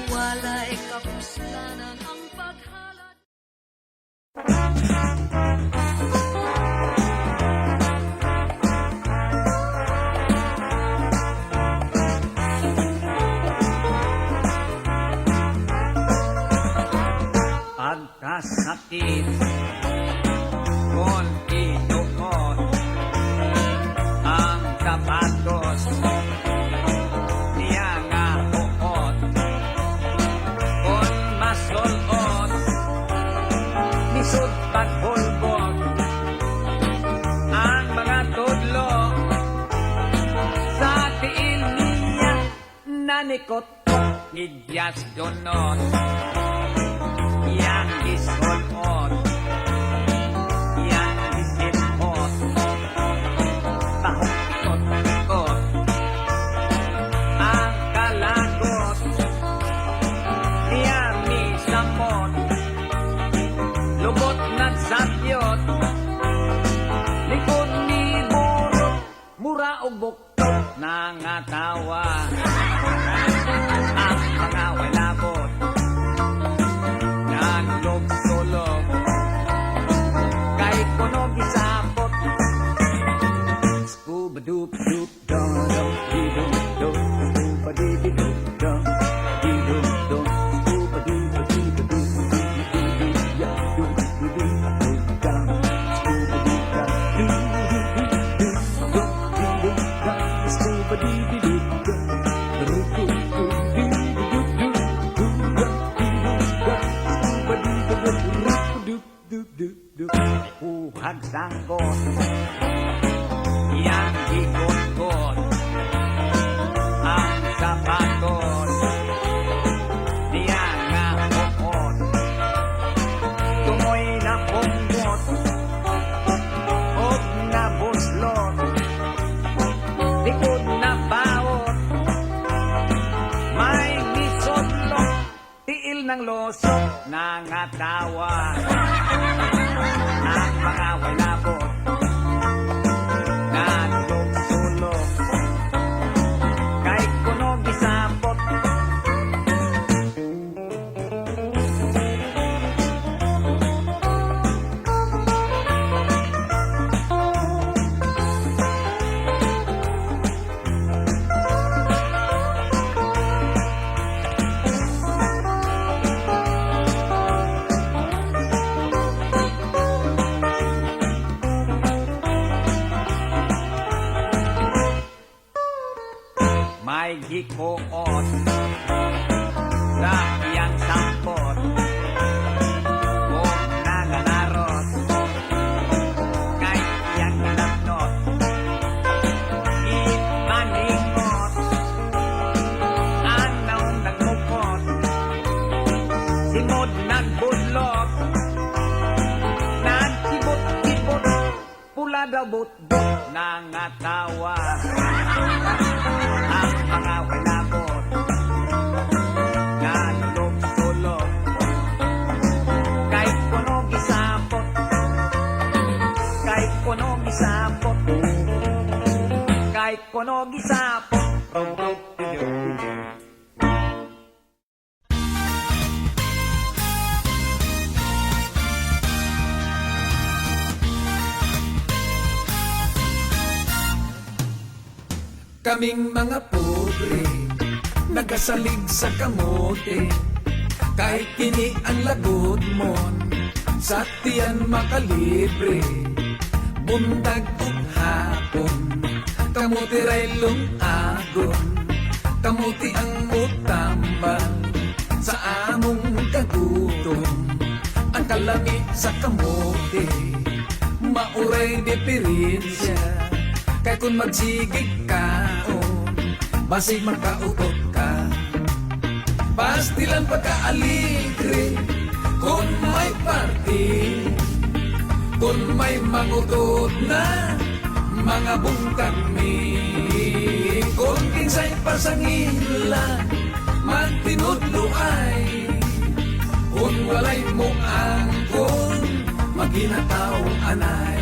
Wala'y kapuslanan ang paghalat. Pagkasakit kung inuot ang sapatos niya nga uot, kung masulot nisod paghulbog ang mga tudlo sa tiil niya nanikot idyas donot. Yang isulot, yang isipot, pahukot-ukot, ang kalagot, yang isamot, lubot nagsabyot, likod ni burot, mura o buktot, nangatawa, ang mga walabot. Sulog kay kuno gisapot scuba doop doop dum dum dee dum dum scuba dee dee doop dum dee dum dum scuba dee dee dee dee dee dee ya doop dee dee doop dum scuba dee dum dee dee doop dee dum dum scuba dee dee doop dum doop dee dee doop dum Uhag sangkot, yang ikot-kot, ang sapatos, niya nga uot, tumoy na punggot, og na buslot, likod na bawot, may misodlot, tiil ng losot, nangatawa. Ang mga walabot, nalulog-sulog, kay kuno gisapot. May gikuot sa iyang sampot, kung naganarot kay iyang kinapnot, ipaningot anaw nagmukot, simod nagbudlot, nagkibot-kibot, pula daw butbot, nangatawa. Ang mga walabot, nalulog-sulog, kay kuno gisapot, kay kuno gisapot, kay kuno gisapot. Kaming mga pobre, nagasalig sa kamote, kahit kini ang lagod mon, sa tiyan makalibre, bundag ug hapon, kamote ray lungagon, kamote ang mutambal, sa among kagutom, ang kalami sa kamote, mauray diferensya, kay kung magsigig kaon, basig makautot ka. Pastilan pagkaaligre, kung may party, kung may mangutot na mga bungkag mi, kung kinsay pasangila, magtinudlo ay, kung walay mo angkon, maginataw anay.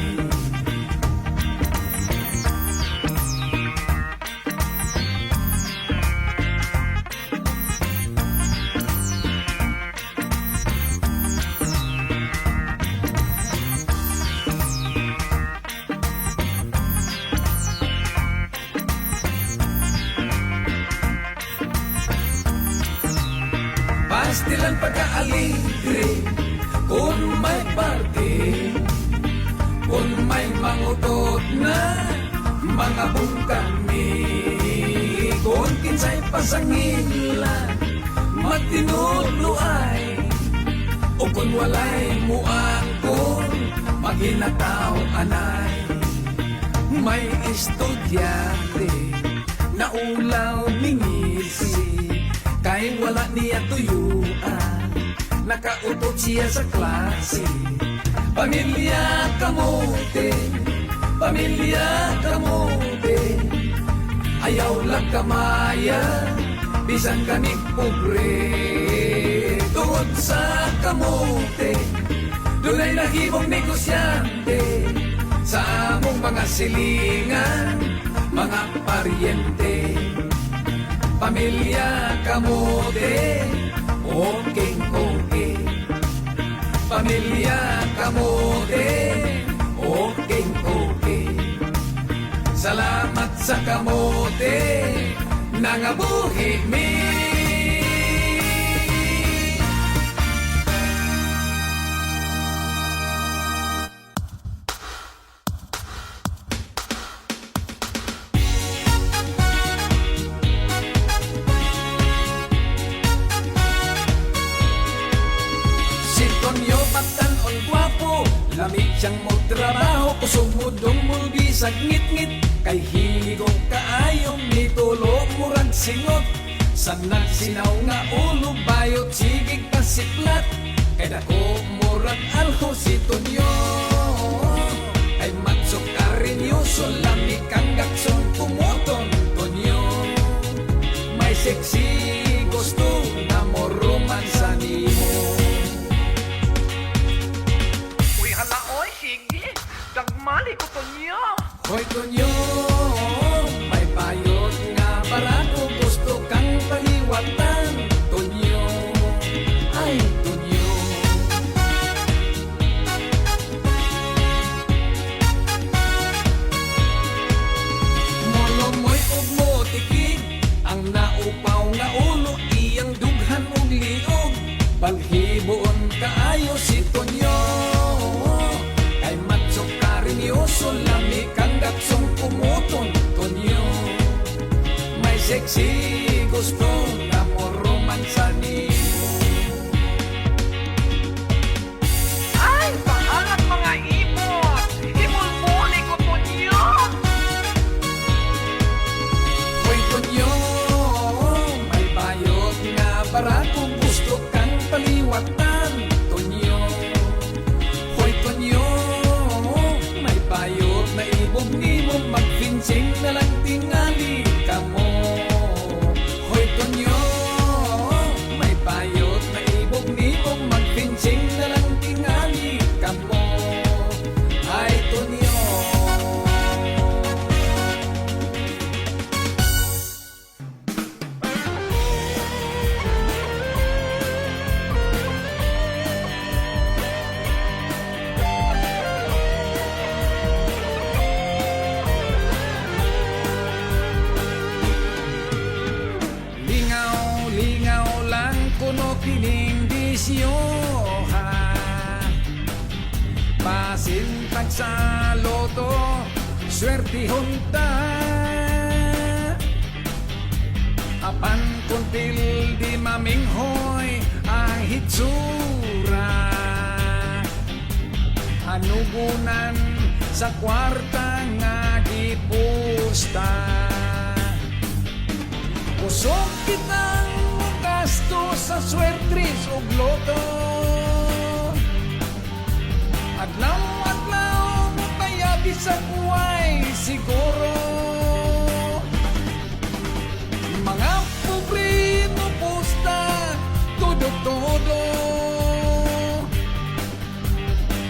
Pastilan pagkaaligre, kung may party, kung may mangutot na mga bungkami, kung kinsay pasangilan, magtinudlo ay, o kung walay muangkon, maghinataw anay. May estudyante na ulaw ningisi, kay wala niya tuyuan, nakautot siya sa klase. Pamilya kamote, pamilya kamote, ayaw lang kamaya, bisan kami pobre. Tungod sa kamote, dunay nahimong negosyante, sa among mga silingan, mga paryente. Pamilya kamote, okay. Pamilya kamote, okay. Salamat sa kamote, nangabuhi mi. Lamig siyang mo trabaho, kusog mo dumul bisag ngit-ngit, kay higong kaayong nitulog murag singot, sa nagsinaw nga ulo bayot sigig pasiplat, kay dako murag alho si Tonyo, ay matsok karinyoso lamig kang gaksong kumoton Tonyo, may sexy gusto na mo romansa nimo. Dagmali ko to niya. Hoy Tonyo, may bayot nga barato, gusto kang paliwatan Tonyo, ay Tonyo. Molomoy og mo tikig, ang naupaw nga ulo, iyang dughan og liog, balhiboon kaayo si Tonyo. So lami kang gaksong pumuton Tonyo, may sexy gusto na mo romansa nimo. Ay, pahalat mga ibot. Himulmuli ko to niya. Hoy Tonyo, may bayot nga barato, gusto kang paliwatan Tonyo. Hoy Tonyo, bayot na ibog ni mo, mag-fencing na lang tingali ka mo. Hoy Tonyo, may bayot na ibog ni mo, mag-fencing na lang tingali ka mo. Ay Tonyo. swertihon ta. Apan kuntil di maminghoy ang hitsura. Anugunan sa kwarta nga gipusta. Kusog kitang gasto sa swertris o gloto. Adlaw-adlaw mo kaya bisag buhay siguro. Mga pobre mo pusta, todo-todo.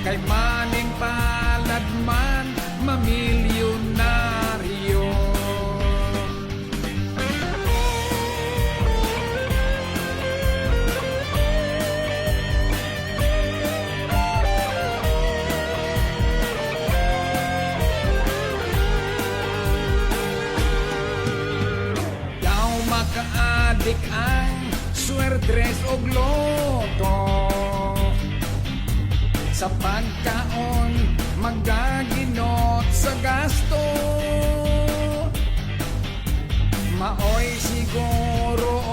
Kay maning palad man, mamilyonaryo. Yaw makaadik ang swertres o gloto. Sa pagkaon, magaginot sa gasto. Maoy siguro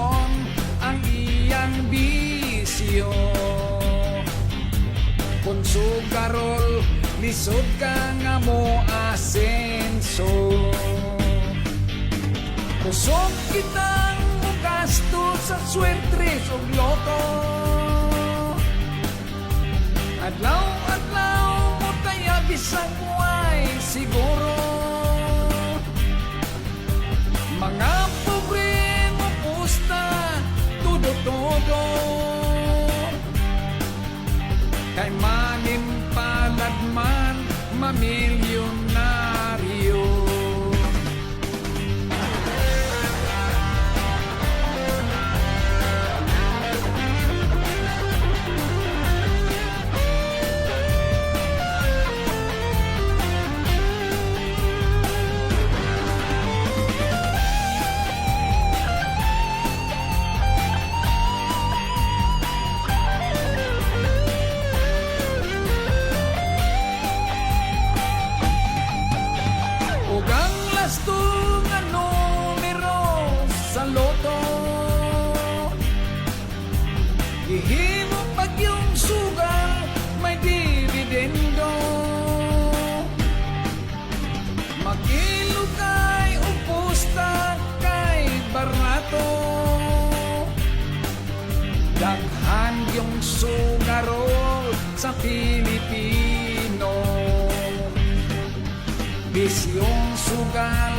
ang iyang bisyo. Kung sugarol, lisod ka nga mo asenso. Kusog kitang gasto sa swertres o gloto. Adlaw-adlaw mo kaya bisang buhay siguro. Mga pobre mo pusta, todo-todo. Kay manin palad man, mamilyonaryo. Ugang lasto nga numero sa loto. Ihimo pag yung sugal may dividendo. Mag-ilo kay upusta kay barato. Daghan yung sugarol sa Pilipino. Bisyong sugal,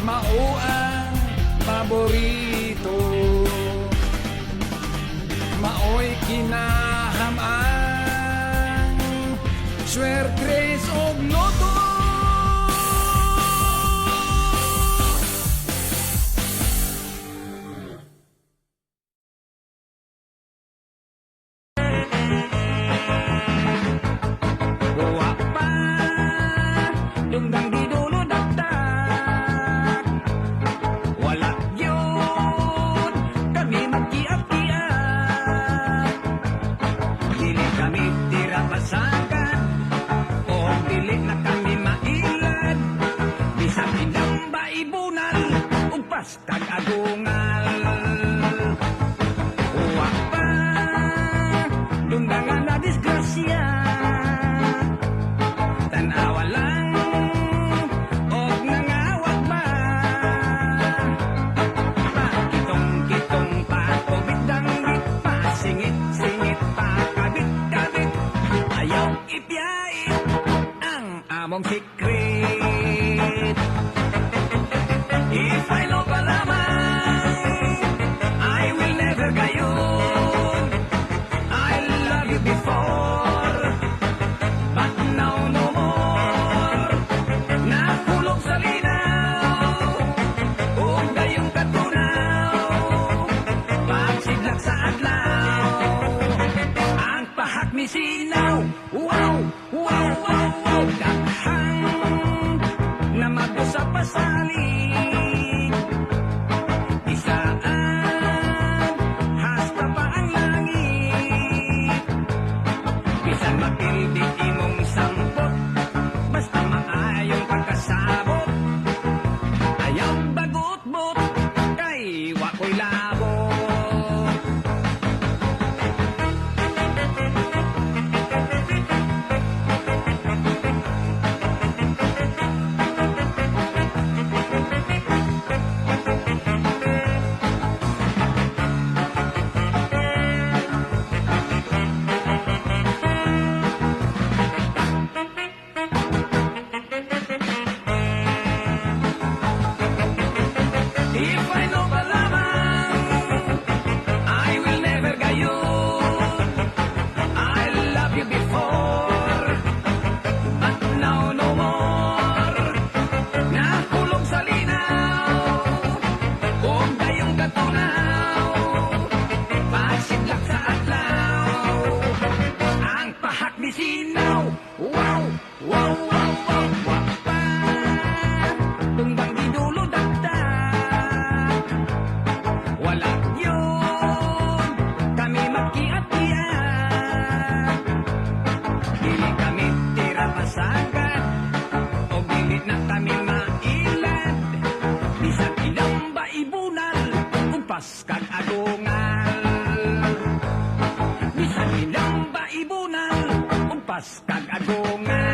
mao ang paborito. Maoy kinahamang swertres o loto. Buwa pa, dungdang di dulo dagdag. Wala yun, kami magkiat-kiat. Dili kami tira pasagan, o dili na kami mailad. Bisang indamba ibunal, ugpas kag agungal. Buwa pa, dungdangan na disgrasya. Tanawa lang, og nangawag ba? Pakitong-kitong pa, kubit-danggit pa, singit-singit pa, kabit-kabit. Ayaw ipiyait ang among secret. If I know palamay, Bisan ilang baibunal Umpas kag agungal Bisan ilang baibunal Umpas kag agungal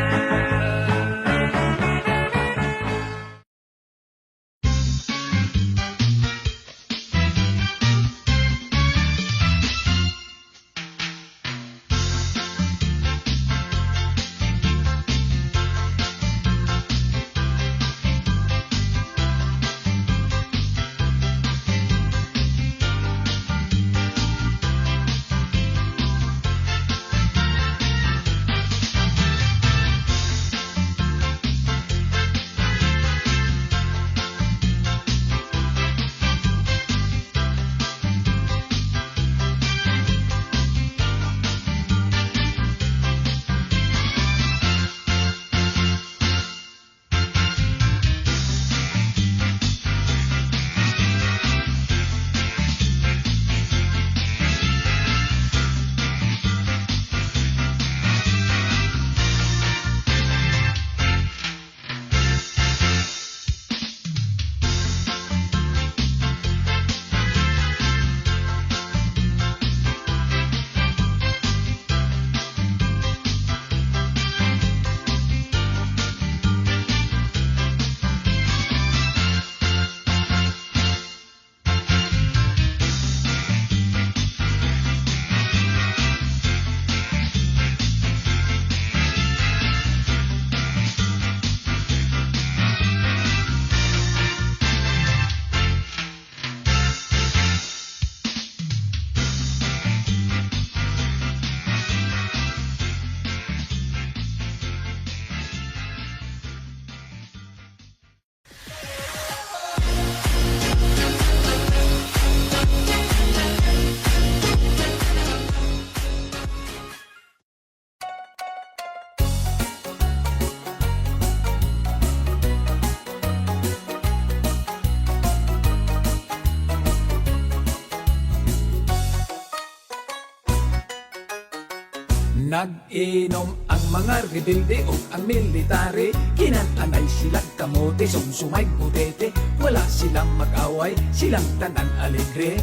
Nag-inom ang mga rebelde o ang military, kinananay silang kamote, sumsumay butete. Wala silang mag-away, silang tanan alegre.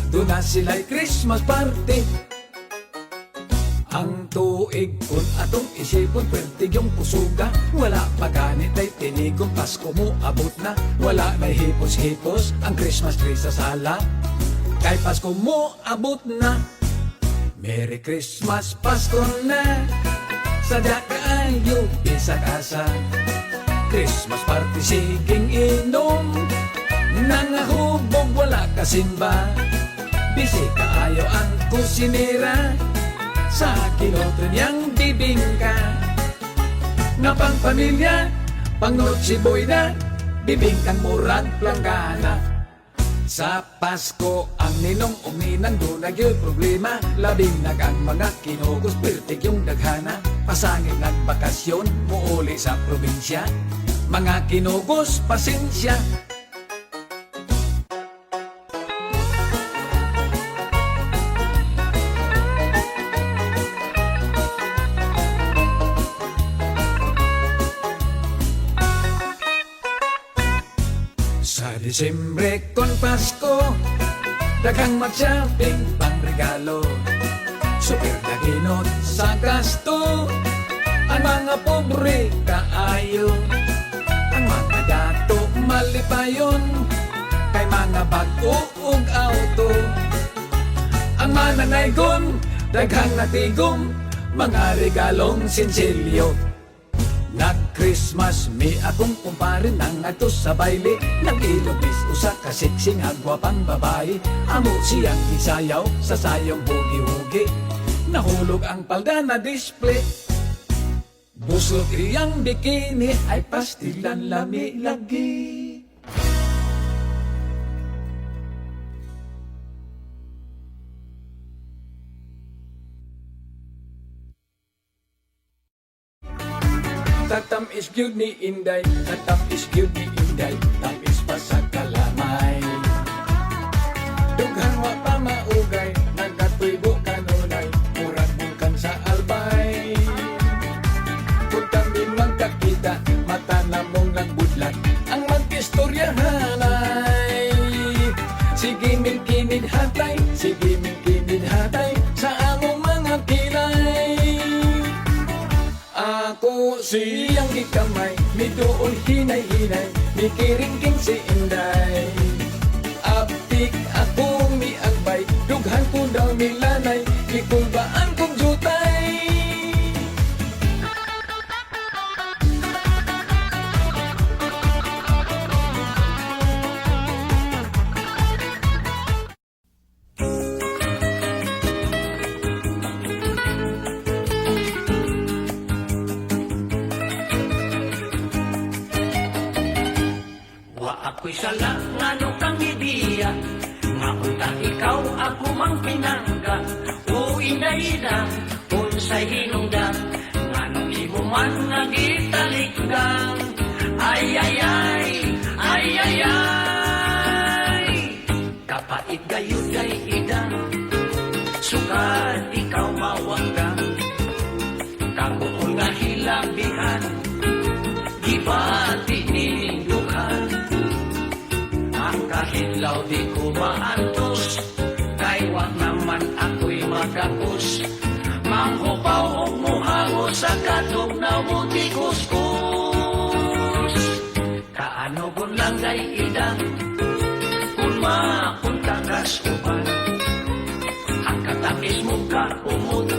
Doon na sila'y Christmas party. Ang tuig kun atong isipon, pertig yung pusuga. Wala paganit ay tinigong Pasko mo abot na. Wala na hipos-hipos ang Christmas tree sa sala. Kay Pasko mo abot na. Merry Christmas, Pasko na. Sadya kaayo, bisa kasa. Christmas party, siging inom. Nangahubog, wala kasimba. Bisi kaayo ang kusinira. Sa kinotren niyang bibingka. Nga pang pamilya, pang Noche Buena, bibingkang murag planggana. Sa Pasko, ang ninong uminan doon nagyo'y problema. Labing ang mga kinugos, pertig yung daghana. Pasangin nagbakasyon, muuli sa probinsya. Mga kinugos, pasensya. Sa Disyembre kon Pasko, daghang mag-shopping pang regalo. Super daginot sa gasto, ang mga pobre kaayo. Ang mga dato malipayon, kay mga bago ug auto. Ang mananaygon, daghang natigom, mga regalong sinsilyo. Nag-Christmas, mi akong kumpare nang ato sa baile. Nag-ilubis usa ka siksing agwapang babae. Amo siyang gisayaw sa sayong hugi-hugi. Nahulog ang palda na display. Busog iyang bikini ay pastilan lami lagi. Tatam is good ni Inday, tatam is good ni Inday, tamis pa sa kalamay. Dughan wa pa maugay, nagkatuibo kanunay, murag bulkan sa albay. Kung kami magkakita, mata na mong nagbudlat, ang mag-istoryahan Siyang gikamay, miduol hinay-hinay, mikiringking si Inday. Apik ako miagbay, dughan ko daw milanay, gikulbaan kong jutay. Wa ako'y sala nga no kang ideya, nga unta ikaw ako mang pinangga. O inday-ida, unsay hinungdan, nga nung imo man nga gitalikdan. Ay ay ay, ay ay ay, kapait gayud ay ida, sukad ikaw mawanggang. Kabuol nga hilabihan, gibati nindukan. Ang kahitlaw di ko maantos, kay wag naman ako'y magapos. Manghupaw o muhango sa katong na mo di kuskus. Kaano gun lang gay idang, kung mapunta kas upan. Ang katakis mo ka umot,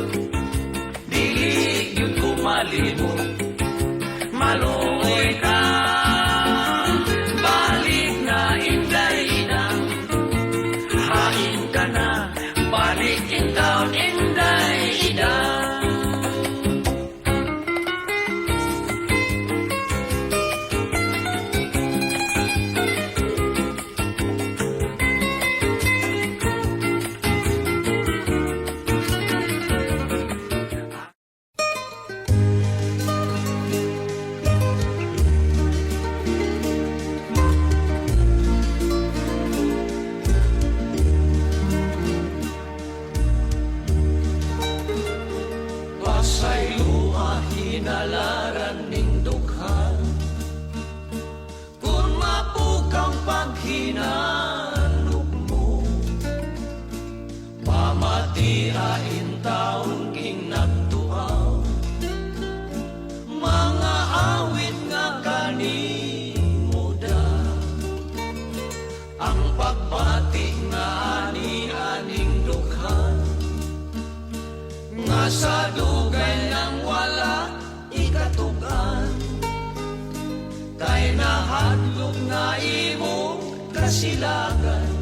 dili yun ko malimot. Maluoy ka, balik na inday-idang. Hain ka na, balik in town inday-idang. Pasay luha hinalaran ning dukha, kung mapukang paghinanok mo, pamatiain taon king nagtuaw, mga awit nga kanimuda, ang pagbati nga ani-aning dukha, nga sa dugay nang wala ikatugan, kay nahadlok nga imo kasilagan,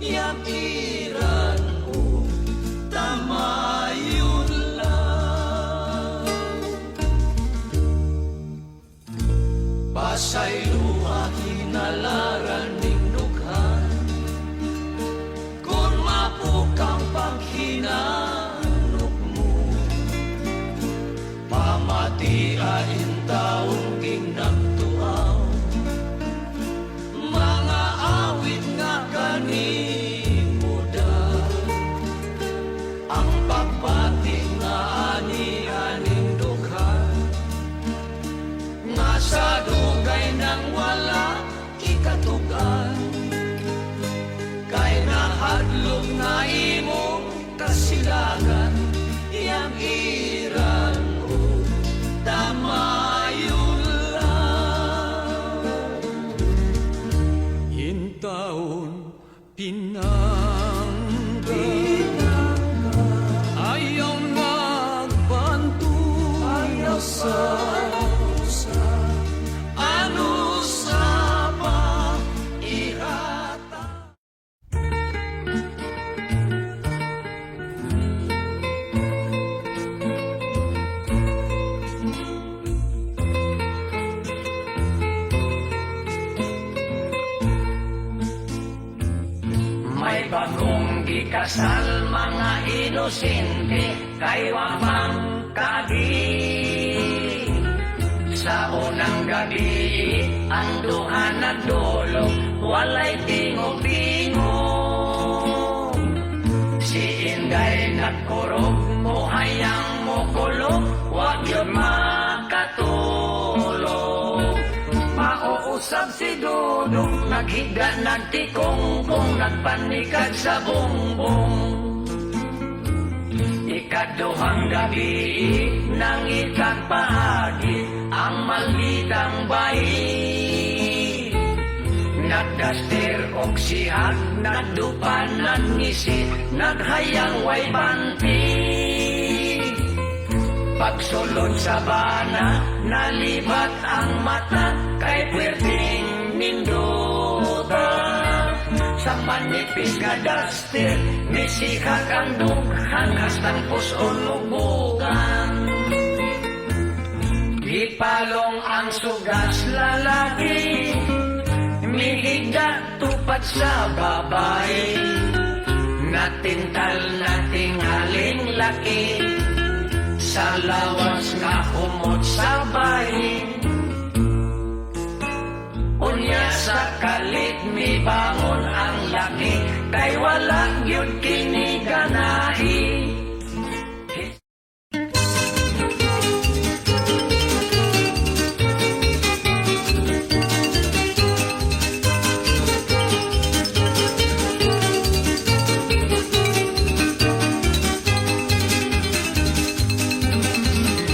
yakiran o tamayon lang. Pasay luha hinalaran ning dughan, kung mapukang paghinanok mo, pamatiain taon king nagtuaw, mga awit nga kanimuda, ang pagbati nga ani-aning dughan, nga sa dugay nang wala ikatugan, kay nahadlok nga imong kasilagan, yang iran o tamayon lang. Hintaon pinangga, ayaw nagbantu, ayaw sa ano sa paihata. May bagong gikasal mga inosente, kay wamang kagi. Sa unang gabi, ang duha nagdulog, walay tingog-tingog. Si Inday nagkurog, buhayang mukulog, wag yun makatulog. Mauusap si Dudong, naghiga nagtikong, kung nagpanikad sa bongbong. Ikaduhang gabi nang ikagpahagi ang malitang bayi. Nagdaster og sihag, nagdupan ng ngisi, naghayang way banti. Pagsulod sa bana, nalibat ang mata, kay pwerdeng ninduta. Sa manipis nga duster, nisikag ang dughan, hastang puson mubugan. Ipalong ang sugas lalaki, mihigda tupad sa babae. Natintal nating haling laki, sa lawas nga humot sa bahay. Unya sa kalit mi bangon ang laki, kay walang yun kiniganahi.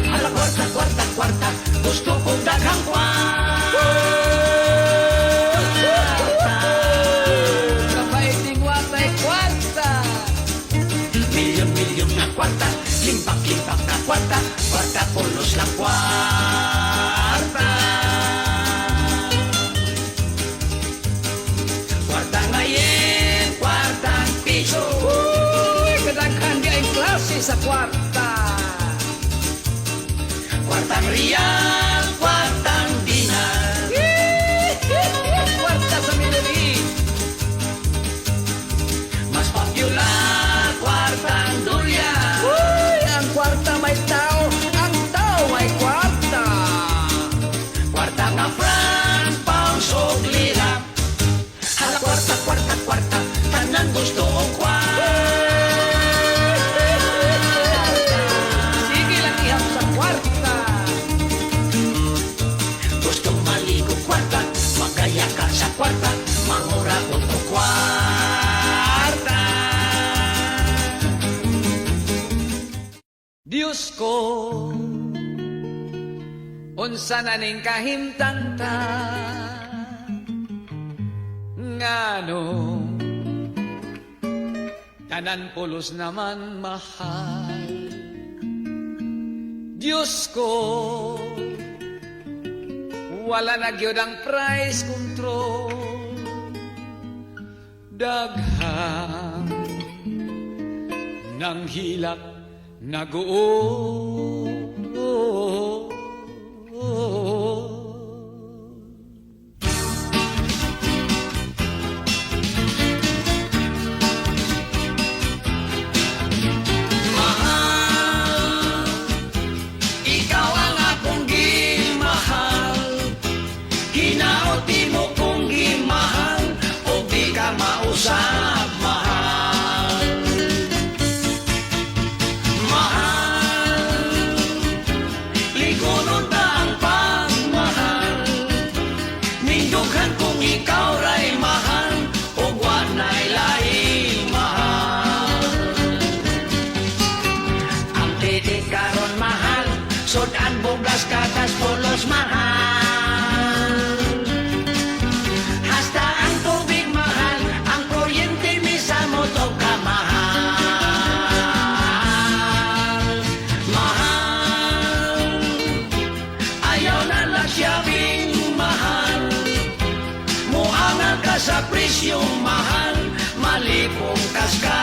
Hala kwarta, kwarta, kwarta, gusto kong daghang kwarta. Kapaiting watay kwarta. Milyon-milyon na kwarta, limpak-limpak na kwarta, kwarta pulos lang kwarta. Kwarta ngayon, kwartang piso. Uy, kadaghan di ay klase sa kwarta. Kwartang riyal, kwartang dinar. Kwarta sa milari. Mas popular, kwartang dulyan. Uy, ang kwarta may tao, ang tao may kwarta. Kwarta nga franc, pounds o lira. Hala kwarta, kwarta, kwarta, tanan gusto o kwarta. Sige lang ihap sa kwarta. Gusto maligo kwarta, magaya ka sa kwarta, mangura ko to kwarta. Diyos ko, unsa na ning kahimtangta, ngano, tanan pulos naman mahal. Diyos ko, wala na gyud ang price control, daghang nang hilak nag-uo. Mahal, ikaw ang akong gimahal. Hinaoti mo kong gimahal, o di ka mausap, mahal. Mahal, ligonon ta ang pagmahal. Nindughan kong ikaw ray mahal, o wanay laing mahal. Ang titik karon mahal, sudan bugas katas pulos mahal. Hasta ang tubig mahal, ang kuryente misamot o kamahal. Mahal, ayaw na lang siyabing mahal. Muangal ka sa presyong mahal, malipong kas ka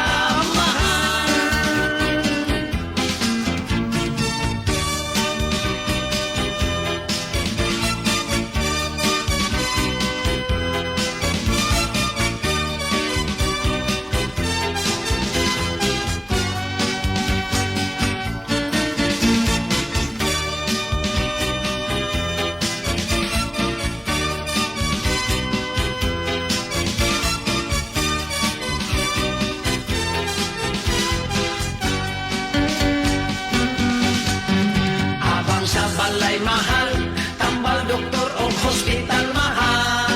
mahal. Abang sa balay mahal, tambal doktor o hospital mahal.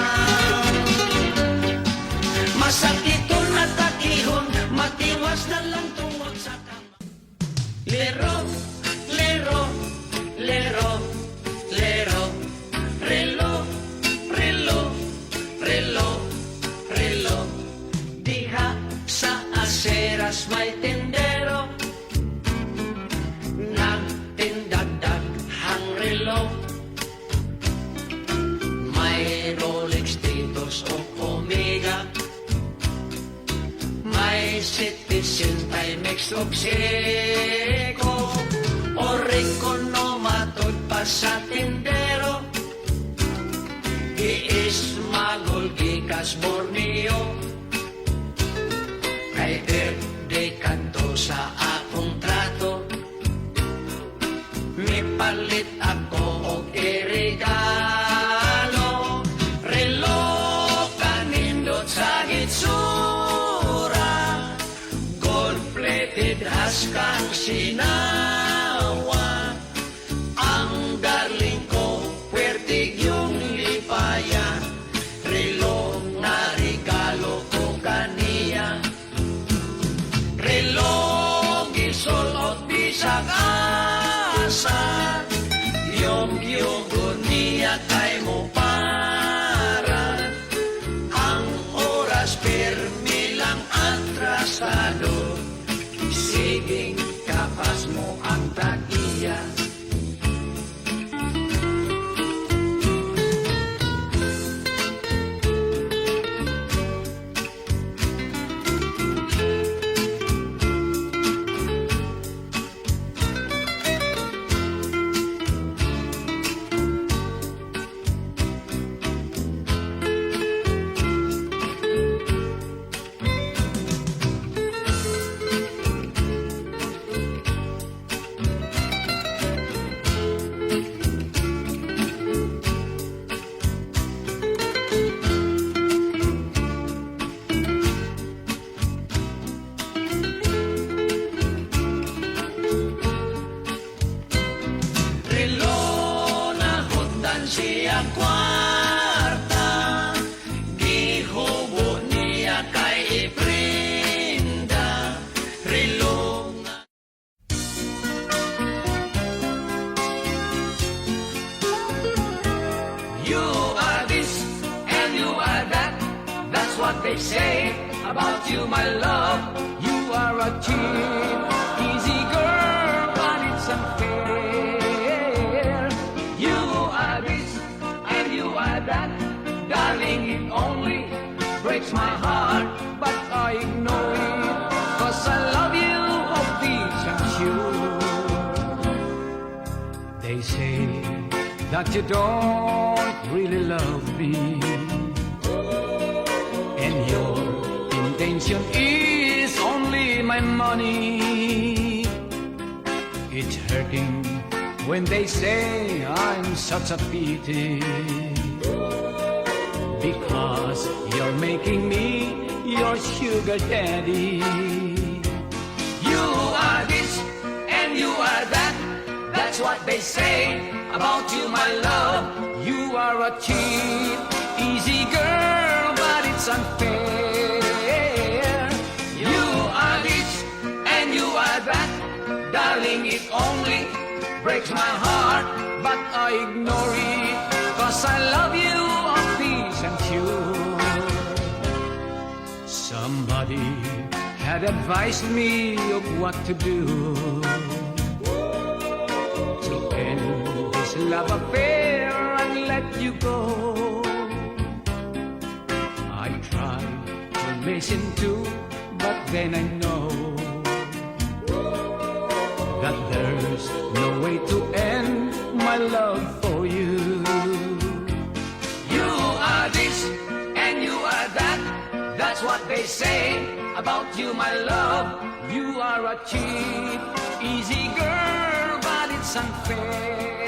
Masakiton at takihon, matiwas na lang tungod sa kama. Lero, lero, lero, lero, relo, relo, relo, relo. Diha sa aseras may tendero, nagtindagdag hang relo. May Rolex Titos o Omega, may Citizen Timex o Seiko, o Ricono matod pa sa tindero. Iis magol gikas Borneo, kay birthday kanto sa akong trato. May palit ako og irigalo, relo kanindot sa gitsura, gold-plated haskang sinawa. Ang darling ko, puwertig yung lipaya, relo na regalo ko kaniya. Relo gisulot bisag asa, yung niya kay mo para. Ang oras permi lang atrasado, siging kapas mo ang tagiya. Relo na hutan siya kwarta, gihubo niya kay Iprinda. Relo nga you are this and you are that, that's what they say about you, my love. You are a cheap, easy girl, but it's unfair. You are this and you are that, darling, it only breaks my heart. But I ignore it, 'cause I love you, of this I'm sure. They say that you don't really love me, and your intention is only my money. It's hurting when they say I'm such a pity, because you're making me your sugar daddy. You are this and you are that, that's what they say about you, my love. You are a cheap, easy girl, but it's unfair. You are this and you are that, darling, it only breaks my heart. But I ignore it, 'cause I love you, of this I'm sure. Somebody had advised me of what to do to end this love affair and let you go. I tried to listen to, but then I know that there's no way to end my love for you. You are this and you are that, that's what they say about you, my love. You are a cheap, easy girl, but it's unfair.